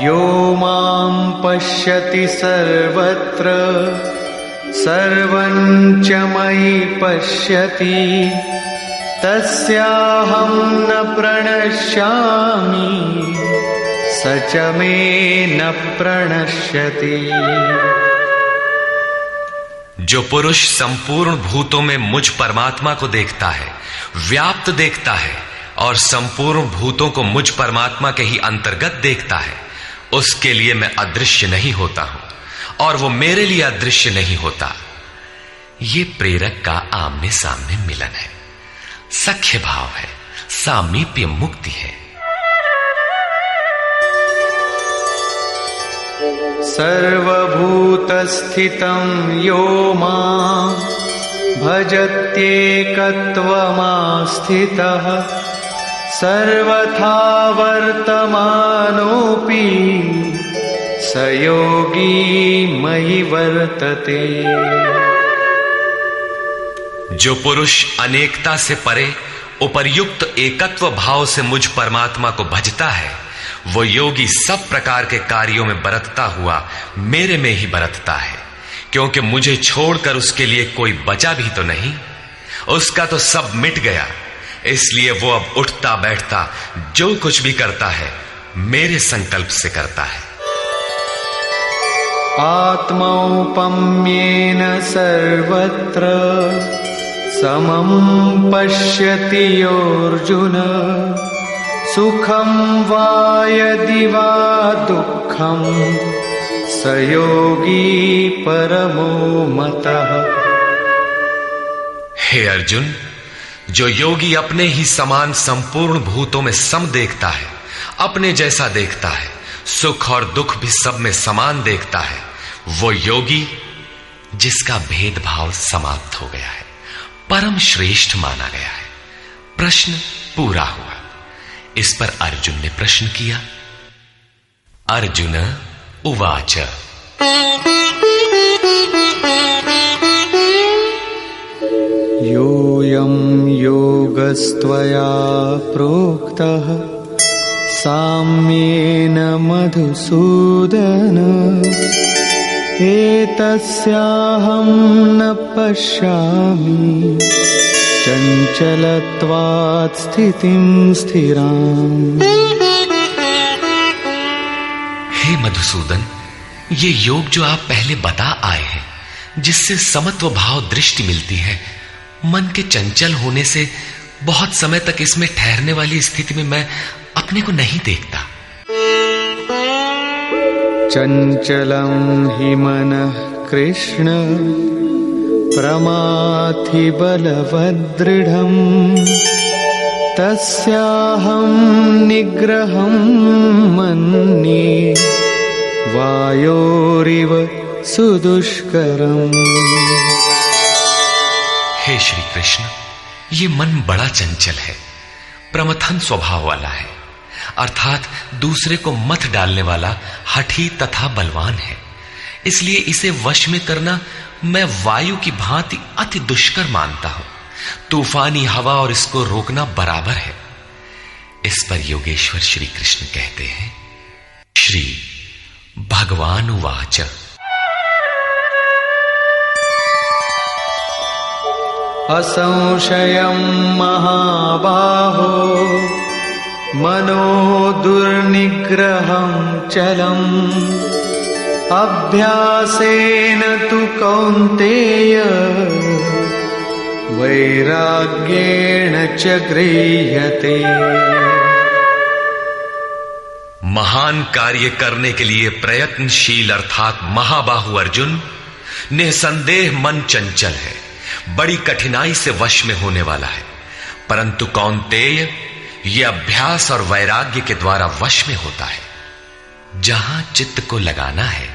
यो मां पश्यति सर्वत्र सर्वं च मयि पश्यति तस्याहं न प्रणश्यामि स च मे न प्रणश्यति। जो पुरुष संपूर्ण भूतों में मुझ परमात्मा को देखता है, व्याप्त देखता है और संपूर्ण भूतों को मुझ परमात्मा के ही अंतर्गत देखता है, उसके लिए मैं अदृश्य नहीं होता हूं और वो मेरे लिए अदृश्य नहीं होता। ये प्रेरक का आमने सामने मिलन है, सख्य भाव है, सामीप्य मुक्ति है। सर्वभूतस्थितं यो मां भजत्येकत्वमास्थितः सर्वथा वर्तमानोऽपि स योगी मयि वर्तते। जो पुरुष अनेकता से परे उपर्युक्त एकत्व भाव से मुझ परमात्मा को भजता है, वो योगी सब प्रकार के कार्यों में बरतता हुआ मेरे में ही बरतता है, क्योंकि मुझे छोड़कर उसके लिए कोई बचा भी तो नहीं। उसका तो सब मिट गया, इसलिए वो अब उठता बैठता जो कुछ भी करता है मेरे संकल्प से करता है। आत्मौपम्येन सर्वत्र समं पश्यति योऽर्जुन सुखं वा यदि वा दुःखं स योगी परमो मतः। हे अर्जुन, जो योगी अपने ही समान संपूर्ण भूतों में सम देखता है, अपने जैसा देखता है, सुख और दुख भी सब में समान देखता है, वो योगी जिसका भेदभाव समाप्त हो गया है, परम श्रेष्ठ माना गया है। प्रश्न पूरा हुआ। इस पर अर्जुन ने प्रश्न किया। अर्जुन उवाच योऽयं योगस्त्वया प्रोक्तः साम्येन मधुसूदन एतस्याहं न पश्यामि चञ्चलत्वात् स्थितिं स्थिराम्। हे मधुसूदन, ये योग जो आप पहले बता आए हैं, जिससे समत्व भाव दृष्टि मिलती है, मन के चंचल होने से बहुत समय तक इसमें ठहरने वाली स्थिति में मैं अपने को नहीं देखता। चंचलं हि मनः कृष्ण प्रमाथि बलवदृढम् तस्याहं निग्रहं मन्ये वायोरिव सुदुष्करम्। हे श्री कृष्ण, ये मन बड़ा चंचल है, प्रमथन स्वभाव वाला है, अर्थात दूसरे को मत डालने वाला हठी तथा बलवान है। इसलिए इसे वश में करना मैं वायु की भांति अति दुष्कर मानता हूं। तूफानी हवा और इसको रोकना बराबर है। इस पर योगेश्वर श्री कृष्ण कहते हैं, श्री भगवान उवाच असंशयं महाबाहो मनो दुर्निग्रहं चलम् अभ्यासेन तु कौन्तेय वैराग्येण च गृह्यते। महान कार्य करने के लिए प्रयत्नशील अर्थात महाबाहु अर्जुन, निसंदेह मन चंचल है, बड़ी कठिनाई से वश में होने वाला है, परंतु कौन्तेय ये अभ्यास और वैराग्य के द्वारा वश में होता है। जहां चित्त को लगाना है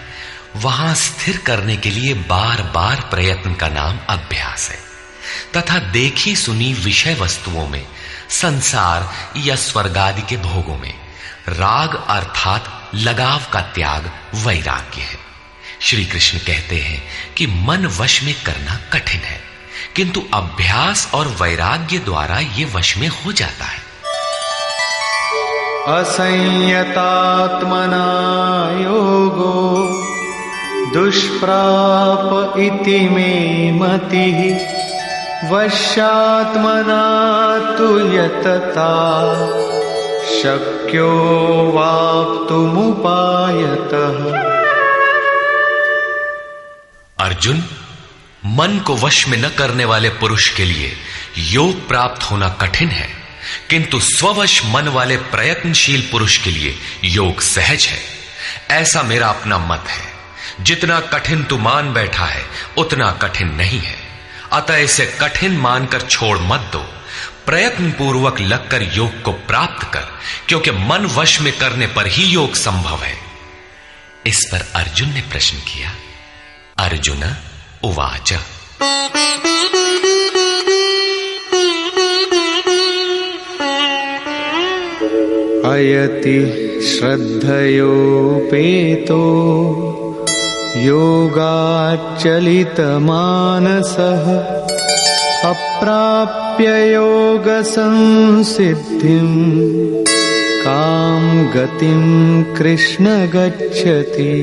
वहां स्थिर करने के लिए बार बार प्रयत्न का नाम अभ्यास है, तथा देखी सुनी विषय वस्तुओं में, संसार या स्वर्ग आदि के भोगों में राग अर्थात लगाव का त्याग वैराग्य है। श्री कृष्ण कहते हैं कि मन वश में करना कठिन है, किंतु अभ्यास और वैराग्य द्वारा ये वश में हो जाता है। असंयतात्मना योगो दुष्प्राप इति मे मतिः वश्यात्मना तु यतता शक्यो वाप्तुमुपायतः। अर्जुन, मन को वश में न करने वाले पुरुष के लिए योग प्राप्त होना कठिन है, किंतु स्ववश मन वाले प्रयत्नशील पुरुष के लिए योग सहज है। ऐसा मेरा अपना मत है। जितना कठिन तू मान बैठा है उतना कठिन नहीं है, अतः इसे कठिन मानकर छोड़ मत दो। प्रयत्न पूर्वक लगकर योग को प्राप्त कर, क्योंकि मन वश में करने पर ही योग संभव है। इस पर अर्जुन ने प्रश्न किया। अर्जुन उवाच अयति श्रद्धयोपेतो योगाच्चलितमानसः अप्राप्य योगसंसिद्धिं कां गतिं कृष्ण गच्छति।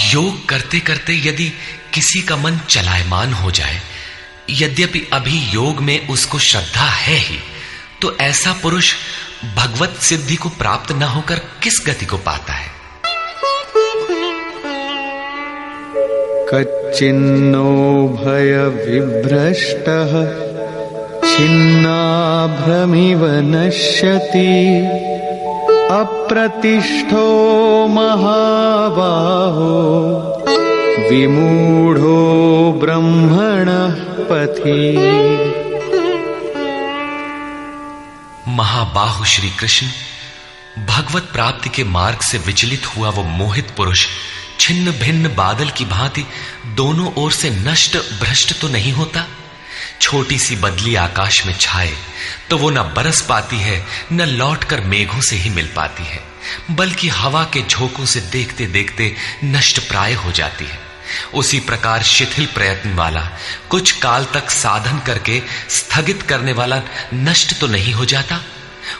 योग करते करते यदि किसी का मन चलायमान हो जाए, यद्यपि अभी योग में उसको श्रद्धा है ही, तो ऐसा पुरुष भगवत सिद्धि को प्राप्त न होकर किस गति को पाता है? कच्चिन्नो भय विभ्रष्टः छिन्नाभ्रमिव नश्यति अप्रतिष्ठो महाबाहो विमूढ़ो ब्रह्मणः पथि। महाबाहु श्री कृष्ण, भगवत प्राप्ति के मार्ग से विचलित हुआ वो मोहित पुरुष छिन्न भिन्न बादल की भांति दोनों ओर से नष्ट भ्रष्ट तो नहीं होता। छोटी सी बदली आकाश में छाए तो वो न बरस पाती है, न लौटकर मेघों से ही मिल पाती है, बल्कि हवा के झोंकों से देखते देखते नष्ट प्राय हो जाती है। उसी प्रकार शिथिल प्रयत्न वाला, कुछ काल तक साधन करके स्थगित करने वाला नष्ट तो नहीं हो जाता।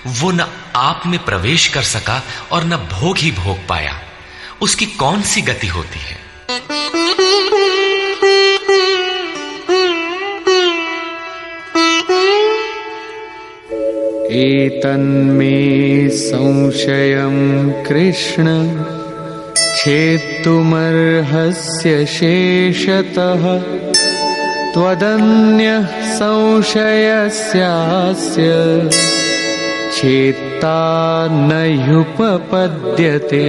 वो न आप में प्रवेश कर सका और न भोग ही भोग पाया, उसकी कौन सी गति होती है? एतन्मे संशयं कृष्ण छेत्तुमर्हस्य शेषतः त्वदन्यः संशयस्यास्य छेत्ता न ह्युपपद्यते।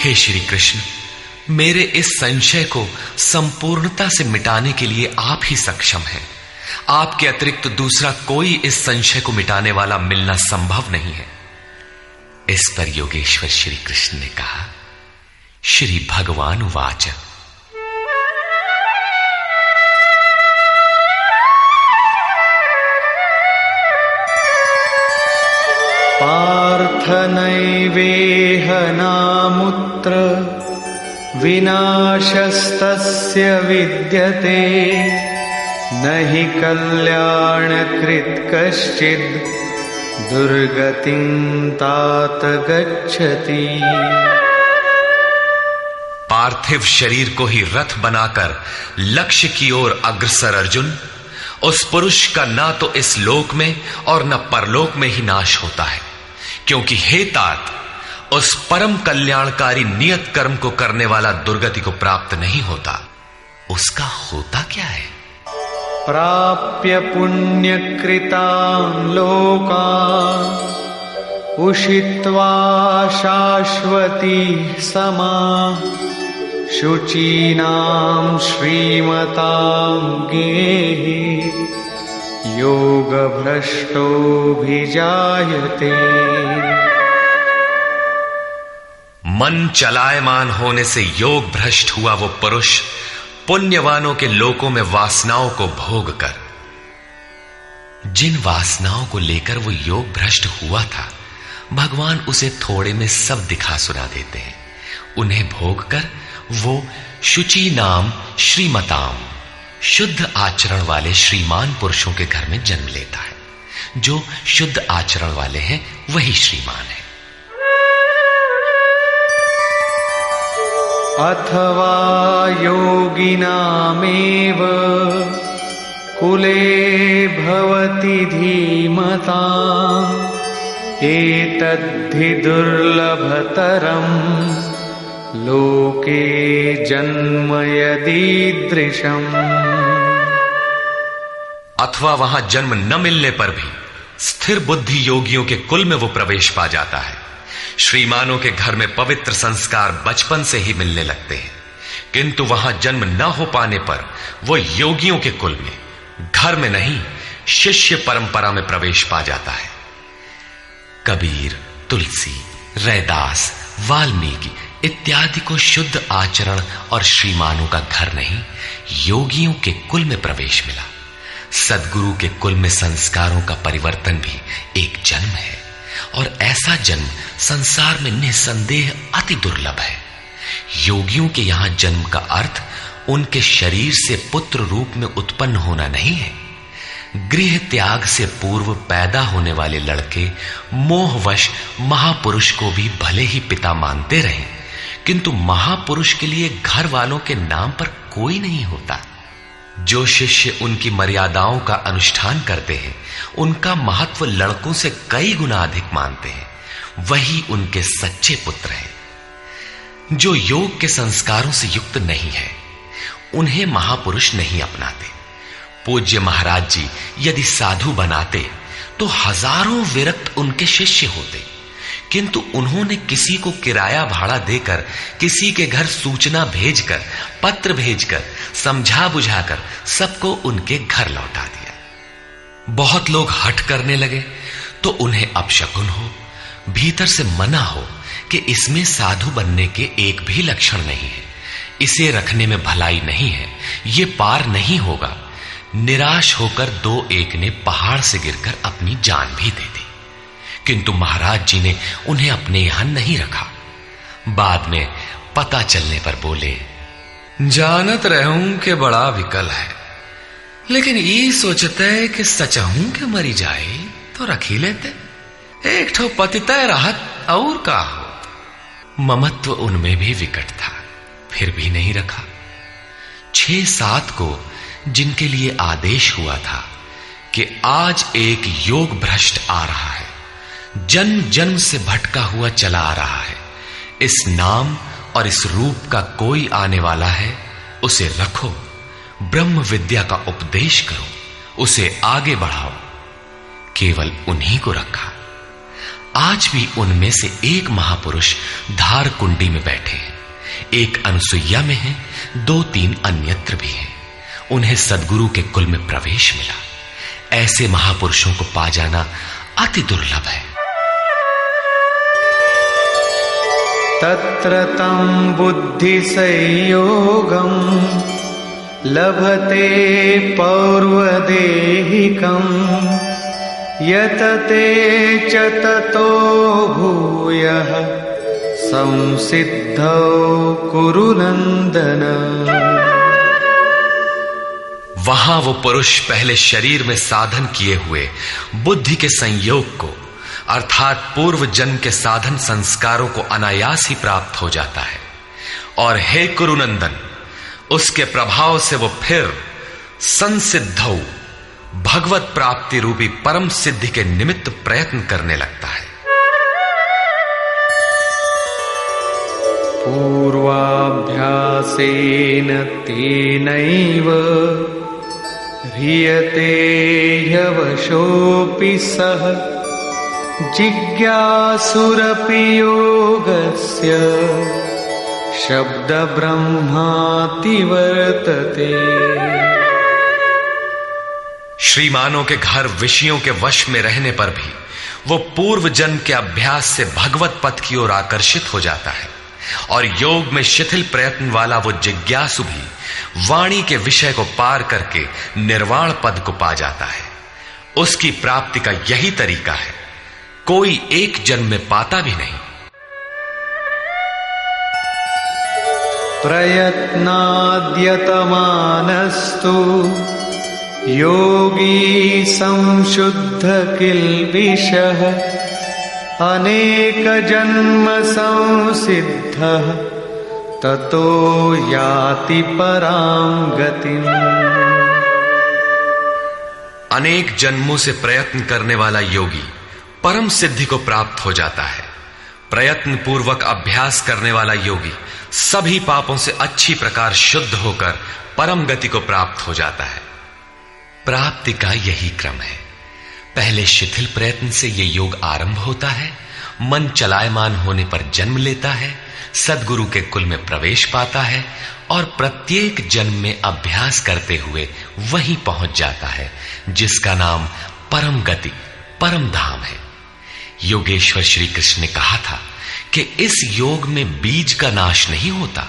हे श्री कृष्ण, मेरे इस संशय को संपूर्णता से मिटाने के लिए आप ही सक्षम हैं। आपके अतिरिक्त दूसरा कोई इस संशय को मिटाने वाला मिलना संभव नहीं है। इस पर योगेश्वर श्री कृष्ण ने कहा। श्री भगवान उवाच पार्थ नैवेह नामुत्र विनाशस्तस्य विद्यते न हि कल्याणकृत् कश्चित् दुर्गतिं तात गच्छति। पार्थिव शरीर को ही रथ बनाकर लक्ष्य की ओर अग्रसर अर्जुन, उस पुरुष का ना तो इस लोक में और न परलोक में ही नाश होता है, क्योंकि हे तात, उस परम कल्याणकारी नियत कर्म को करने वाला दुर्गति को प्राप्त नहीं होता। उसका होता क्या है? प्राप्य पुण्यकृतान् लोकान् उषित्वा शाश्वती समाः शुचीनां श्रीमतां गेहि योगभ्रष्टोऽभिजायते। मन चलायमान होने से योग भ्रष्ट हुआ वो पुरुष पुण्यवानों के लोकों में वासनाओं को भोग कर, जिन वासनाओं को लेकर वो योग भ्रष्ट हुआ था, भगवान उसे थोड़े में सब दिखा सुना देते हैं। उन्हें भोग कर वो शुचि नाम श्रीमताम, शुद्ध आचरण वाले श्रीमान पुरुषों के घर में जन्म लेता है। जो शुद्ध आचरण वाले हैं वही श्रीमान है। अथवा योगिनामेव कुले भवति धीमताम् एतद्धि दुर्लभतरम् लोके जन्म यदीदृशम्। अथवा वहां जन्म न मिलने पर भी स्थिर बुद्धि योगियों के कुल में वो प्रवेश पा जाता है। श्रीमानों के घर में पवित्र संस्कार बचपन से ही मिलने लगते हैं, किंतु वहां जन्म न हो पाने पर वो योगियों के कुल में, घर में नहीं, शिष्य परंपरा में प्रवेश पा जाता है। कबीर, तुलसी, रैदास, वाल्मीकि इत्यादि को शुद्ध आचरण और श्रीमानों का घर नहीं, योगियों के कुल में प्रवेश मिला। सद्गुरु के कुल में संस्कारों का परिवर्तन भी एक जन्म है, और ऐसा जन्म संसार में निसंदेह अति दुर्लभ है। योगियों के यहां जन्म का अर्थ उनके शरीर से पुत्र रूप में उत्पन्न होना नहीं है। गृह त्याग से पूर्व पैदा होने वाले लड़के मोहवश महापुरुष को भी भले ही पिता मानते रहे, किंतु महापुरुष के लिए घर वालों के नाम पर कोई नहीं होता। जो शिष्य उनकी मर्यादाओं का अनुष्ठान करते हैं, उनका महत्व लड़कों से कई गुना अधिक मानते हैं, वही उनके सच्चे पुत्र हैं। जो योग के संस्कारों से युक्त नहीं है, उन्हें महापुरुष नहीं अपनाते। पूज्य महाराज जी यदि साधु बनाते तो हजारों विरक्त उनके शिष्य होते, किंतु उन्होंने किसी को किराया भाड़ा देकर, किसी के घर सूचना भेजकर, पत्र भेजकर, समझा बुझाकर सबको उनके घर लौटा दिया। बहुत लोग हठ करने लगे तो उन्हें अपशकुन हो, भीतर से मना हो कि इसमें साधु बनने के एक भी लक्षण नहीं है, इसे रखने में भलाई नहीं है, ये पार नहीं होगा। निराश होकर दो एक ने पहाड़ से गिरकर अपनी जान भी दे दी, किंतु महाराज जी ने उन्हें अपने यहां नहीं रखा। बाद में पता चलने पर बोले, जानत रहूं कि बड़ा विकल है, लेकिन ये सोचते है कि सचहूं के मरी जाए तो रख ही लेते, एक ठो पतितय राहत और का हो। ममत्व उनमें भी विकट था, फिर भी नहीं रखा। 6-7 को जिनके लिए आदेश हुआ था कि आज एक योग भ्रष्ट आ रहा है, जन्म जन्म से भटका हुआ चला आ रहा है, इस नाम और इस रूप का कोई आने वाला है, उसे रखो, ब्रह्म विद्या का उपदेश करो, उसे आगे बढ़ाओ। केवल उन्हीं को रखा। आज भी उनमें से एक महापुरुष धार कुंडी में बैठे हैं, एक अनसुईया में है, 2-3 अन्यत्र भी हैं। उन्हें सद्गुरु के कुल में प्रवेश मिला। ऐसे महापुरुषों को पा जाना अति दुर्लभ है। तत्र तं बुद्धि संयोगं लभते पौर्वदेहिकं यतते च ततो भूयः संसिद्धौ कुरु नंदन। वहां वो पुरुष पहले शरीर में साधन किए हुए बुद्धि के संयोग को, अर्थात पूर्व जन्म के साधन संस्कारों को अनायास ही प्राप्त हो जाता है, और हे कुरुनंदन, उसके प्रभाव से वो फिर संसिद्धौ भगवत प्राप्ति रूपी परम सिद्धि के निमित्त प्रयत्न करने लगता है। पूर्वाभ्यासेन तेनैव ह्रियते ह्यवशोऽपि सः जिज्ञासुरपि योगस्य शब्द ब्रह्माति वर्तते। श्रीमानों के घर विषयों के वश में रहने पर भी वो पूर्व जन्म के अभ्यास से भगवत पथ की ओर आकर्षित हो जाता है, और योग में शिथिल प्रयत्न वाला वो जिज्ञासु भी वाणी के विषय को पार करके निर्वाण पद को पा जाता है। उसकी प्राप्ति का यही तरीका है, कोई एक जन्म में पाता भी नहीं। प्रयत्नाद्यतमानस्तु योगी संशुद्ध किल्बिषः अनेक जन्म संसिद्धः ततो याति परां गतिम्। अनेक जन्मों से प्रयत्न करने वाला योगी परम सिद्धि को प्राप्त हो जाता है। प्रयत्न पूर्वक अभ्यास करने वाला योगी सभी पापों से अच्छी प्रकार शुद्ध होकर परम गति को प्राप्त हो जाता है। प्राप्ति का यही क्रम है। पहले शिथिल प्रयत्न से यह योग आरंभ होता है, मन चलायमान होने पर जन्म लेता है, सद्गुरु के कुल में प्रवेश पाता है और प्रत्येक जन्म में अभ्यास करते हुए वहीं पहुंच जाता है जिसका नाम परम गति, परम धाम है। योगेश्वर श्री कृष्ण ने कहा था कि इस योग में बीज का नाश नहीं होता।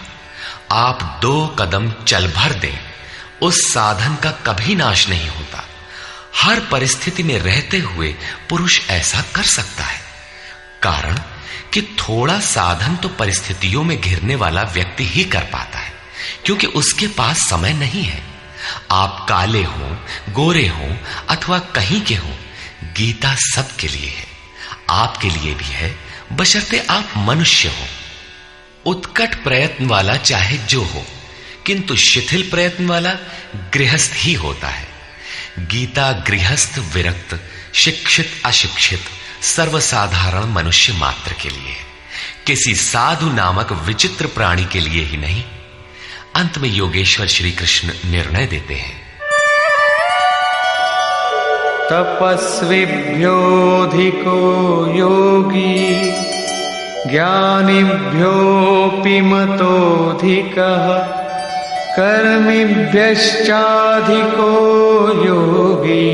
आप 2 कदम चल भर दें, उस साधन का कभी नाश नहीं होता। हर परिस्थिति में रहते हुए पुरुष ऐसा कर सकता है, कारण कि थोड़ा साधन तो परिस्थितियों में घिरने वाला व्यक्ति ही कर पाता है, क्योंकि उसके पास समय नहीं है। आप काले हो, गोरे हो अथवा कहीं के हो, गीता सबके लिए है, आपके लिए भी है, बशर्ते आप मनुष्य हो। उत्कट प्रयत्न वाला चाहे जो हो, किंतु शिथिल प्रयत्न वाला गृहस्थ ही होता है। गीता गृहस्थ, विरक्त, शिक्षित, अशिक्षित, सर्वसाधारण मनुष्य मात्र के लिए है, किसी साधु नामक विचित्र प्राणी के लिए ही नहीं। अंत में योगेश्वर श्री कृष्ण निर्णय देते हैं, तपस्विभ्योऽधिको योगी ज्ञानिभ्योऽपि मतोऽधिकः कर्मिभ्यश्चाधिको योगी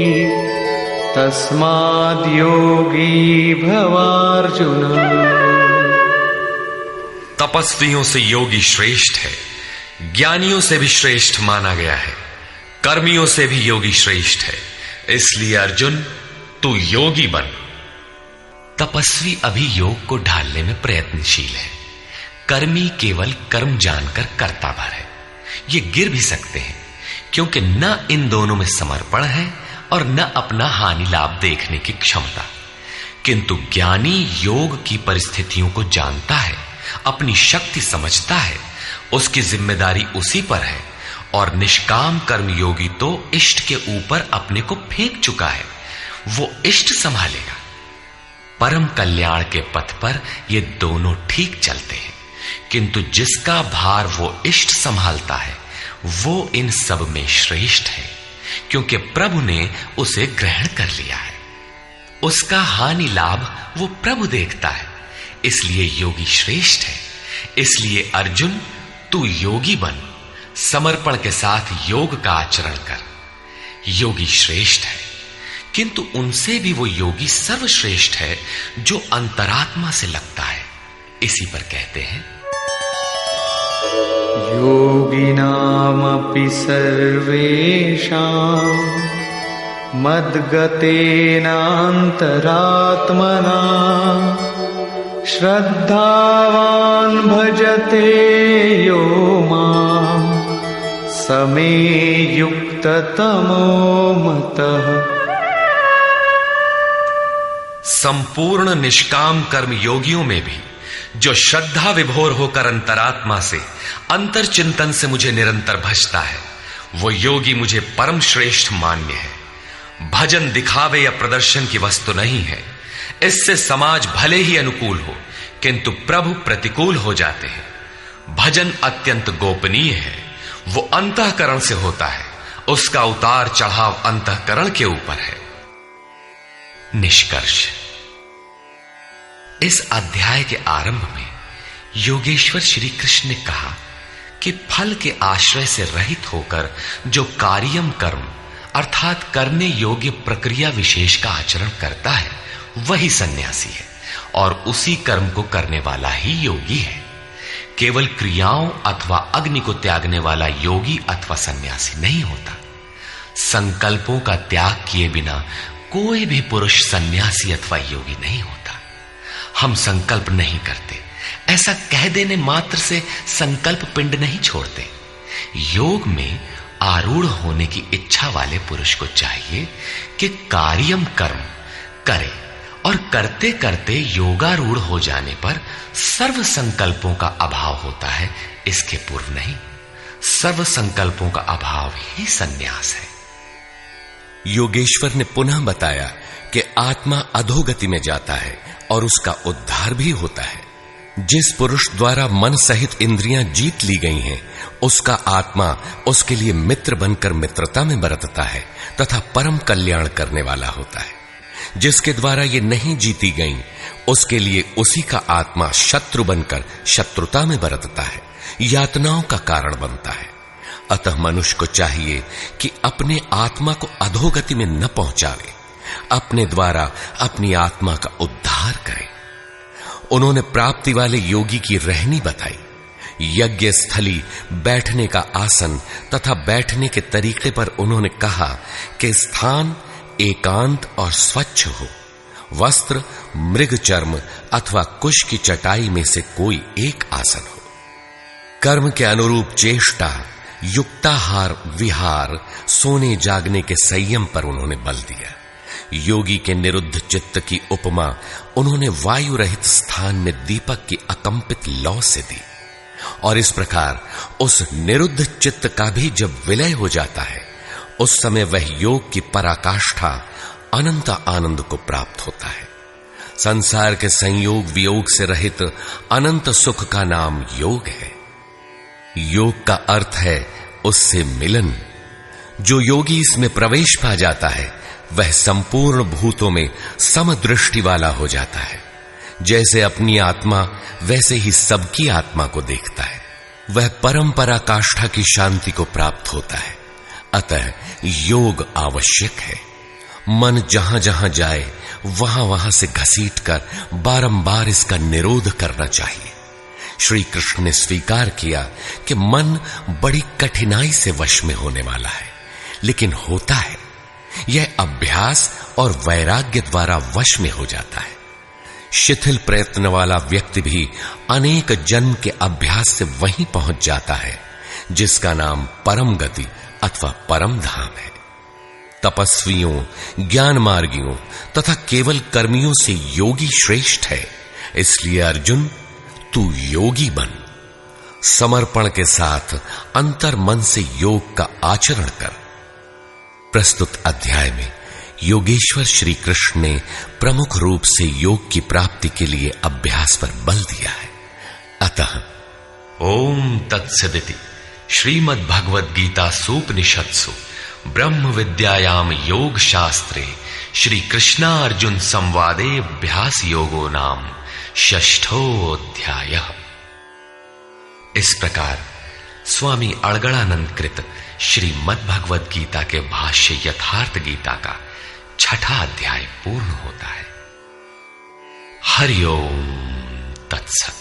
तस्माद्योगी भवार्जुन। तपस्वियों से योगी श्रेष्ठ है, ज्ञानियों से भी श्रेष्ठ माना गया है, कर्मियों से भी योगी श्रेष्ठ है। इसलिए अर्जुन, तू योगी बन। तपस्वी अभी योग को ढालने में प्रयत्नशील है, कर्मी केवल कर्म जानकर करता भर है। ये गिर भी सकते हैं, क्योंकि न इन दोनों में समर्पण है और न अपना हानि लाभ देखने की क्षमता। किंतु ज्ञानी योग की परिस्थितियों को जानता है, अपनी शक्ति समझता है, उसकी जिम्मेदारी उसी पर है। और निष्काम कर्मयोगी तो इष्ट के ऊपर अपने को फेंक चुका है, वो इष्ट संभालेगा। परम कल्याण के पथ पर ये दोनों ठीक चलते हैं, किंतु जिसका भार वो इष्ट संभालता है वो इन सब में श्रेष्ठ है, क्योंकि प्रभु ने उसे ग्रहण कर लिया है। उसका हानि लाभ वो प्रभु देखता है, इसलिए योगी श्रेष्ठ है। इसलिए अर्जुन, तू योगी बन, समर्पण के साथ योग का आचरण कर। योगी श्रेष्ठ है, किंतु उनसे भी वो योगी सर्वश्रेष्ठ है जो अंतरात्मा से लगता है। इसी पर कहते हैं, योगिनामपि सर्वेषां मद्गतेनान्तरात्मना श्रद्धावान् भजते यो मां समे युक्ततमो मतः। संपूर्ण निष्काम कर्म योगियों में भी जो श्रद्धा विभोर होकर अंतरात्मा से, अंतर चिंतन से मुझे निरंतर भजता है, वो योगी मुझे परम श्रेष्ठ मान्य है। भजन दिखावे या प्रदर्शन की वस्तु नहीं है। इससे समाज भले ही अनुकूल हो, किंतु प्रभु प्रतिकूल हो जाते हैं। भजन अत्यंत गोपनीय है, वो अंतःकरण से होता है, उसका उतार चढ़ाव अंतःकरण के ऊपर है। निष्कर्ष, इस अध्याय के आरंभ में योगेश्वर श्री कृष्ण ने कहा कि फल के आश्रय से रहित होकर जो कार्यम कर्म अर्थात करने योग्य प्रक्रिया विशेष का आचरण करता है वही सन्यासी है, और उसी कर्म को करने वाला ही योगी है। केवल क्रियाओं अथवा अग्नि को त्यागने वाला योगी अथवा सन्यासी नहीं होता। संकल्पों का त्याग किए बिना कोई भी पुरुष सन्यासी अथवा योगी नहीं होता। हम संकल्प नहीं करते, ऐसा कह देने मात्र से संकल्प पिंड नहीं छोड़ते। योग में आरूढ़ होने की इच्छा वाले पुरुष को चाहिए कि कार्यम कर्म करे, और करते करते योगारूढ़ हो जाने पर सर्व संकल्पों का अभाव होता है, इसके पूर्व नहीं। सर्व संकल्पों का अभाव ही संन्यास है। योगेश्वर ने पुनः बताया कि आत्मा अधोगति में जाता है और उसका उद्धार भी होता है। जिस पुरुष द्वारा मन सहित इंद्रियां जीत ली गई हैं, उसका आत्मा उसके लिए मित्र बनकर मित्रता में बरतता है तथा परम कल्याण करने वाला होता है। जिसके द्वारा ये नहीं जीती गईं, उसके लिए उसी का आत्मा शत्रु बनकर शत्रुता में बरतता है, यातनाओं का कारण बनता है। अतः मनुष्य को चाहिए कि अपने आत्मा को अधोगति में न पहुंचावे, अपने द्वारा अपनी आत्मा का उद्धार करे। उन्होंने प्राप्ति वाले योगी की रहनी बताई। यज्ञ स्थली, बैठने का आसन तथा बैठने के तरीके पर उन्होंने कहा कि स्थान एकांत और स्वच्छ हो, वस्त्र मृग चर्म अथवा कुश की चटाई में से कोई एक आसन हो। कर्म के अनुरूप चेष्टा, युक्ताहार विहार, सोने जागने के संयम पर उन्होंने बल दिया। योगी के निरुद्ध चित्त की उपमा उन्होंने वायु रहित स्थान में दीपक की अकंपित लौ से दी, और इस प्रकार उस निरुद्ध चित्त का भी जब विलय हो जाता है, उस समय वह योग की पराकाष्ठा अनंत आनंद को प्राप्त होता है। संसार के संयोग वियोग से रहित अनंत सुख का नाम योग है। योग का अर्थ है उससे मिलन। जो योगी इसमें प्रवेश पा जाता है, वह संपूर्ण भूतों में समदृष्टि वाला हो जाता है। जैसे अपनी आत्मा वैसे ही सबकी आत्मा को देखता है। वह परम पराकाष्ठा की शांति को प्राप्त होता है। अतः योग आवश्यक है। मन जहां जहां जाए वहां वहां से घसीटकर बारंबार इसका निरोध करना चाहिए। श्री कृष्ण ने स्वीकार किया कि मन बड़ी कठिनाई से वश में होने वाला है, लेकिन होता है। यह अभ्यास और वैराग्य द्वारा वश में हो जाता है। शिथिल प्रयत्न वाला व्यक्ति भी अनेक जन्म के अभ्यास से वहीं पहुंच जाता है जिसका नाम परम गति अथवा परम धाम है। तपस्वियों, ज्ञान मार्गियों तथा केवल कर्मियों से योगी श्रेष्ठ है। इसलिए अर्जुन, तू योगी बन। समर्पण के साथ अंतर मन से योग का आचरण कर। प्रस्तुत अध्याय में योगेश्वर श्री कृष्ण ने प्रमुख रूप से योग की प्राप्ति के लिए अभ्यास पर बल दिया है। अतः ओम तत्सदिति श्रीमद् भगवद गीता सूपनिषत्सु ब्रह्म विद्यायाम योग शास्त्रे श्री कृष्णार्जुन संवादे अभ्यास योगो नाम षष्ठोऽध्यायः। इस प्रकार स्वामी अड़गड़ानंद कृत श्रीमद् भगवद गीता के भाष्य यथार्थ गीता का छठा अध्याय पूर्ण होता है। हरि ओम तत्सत।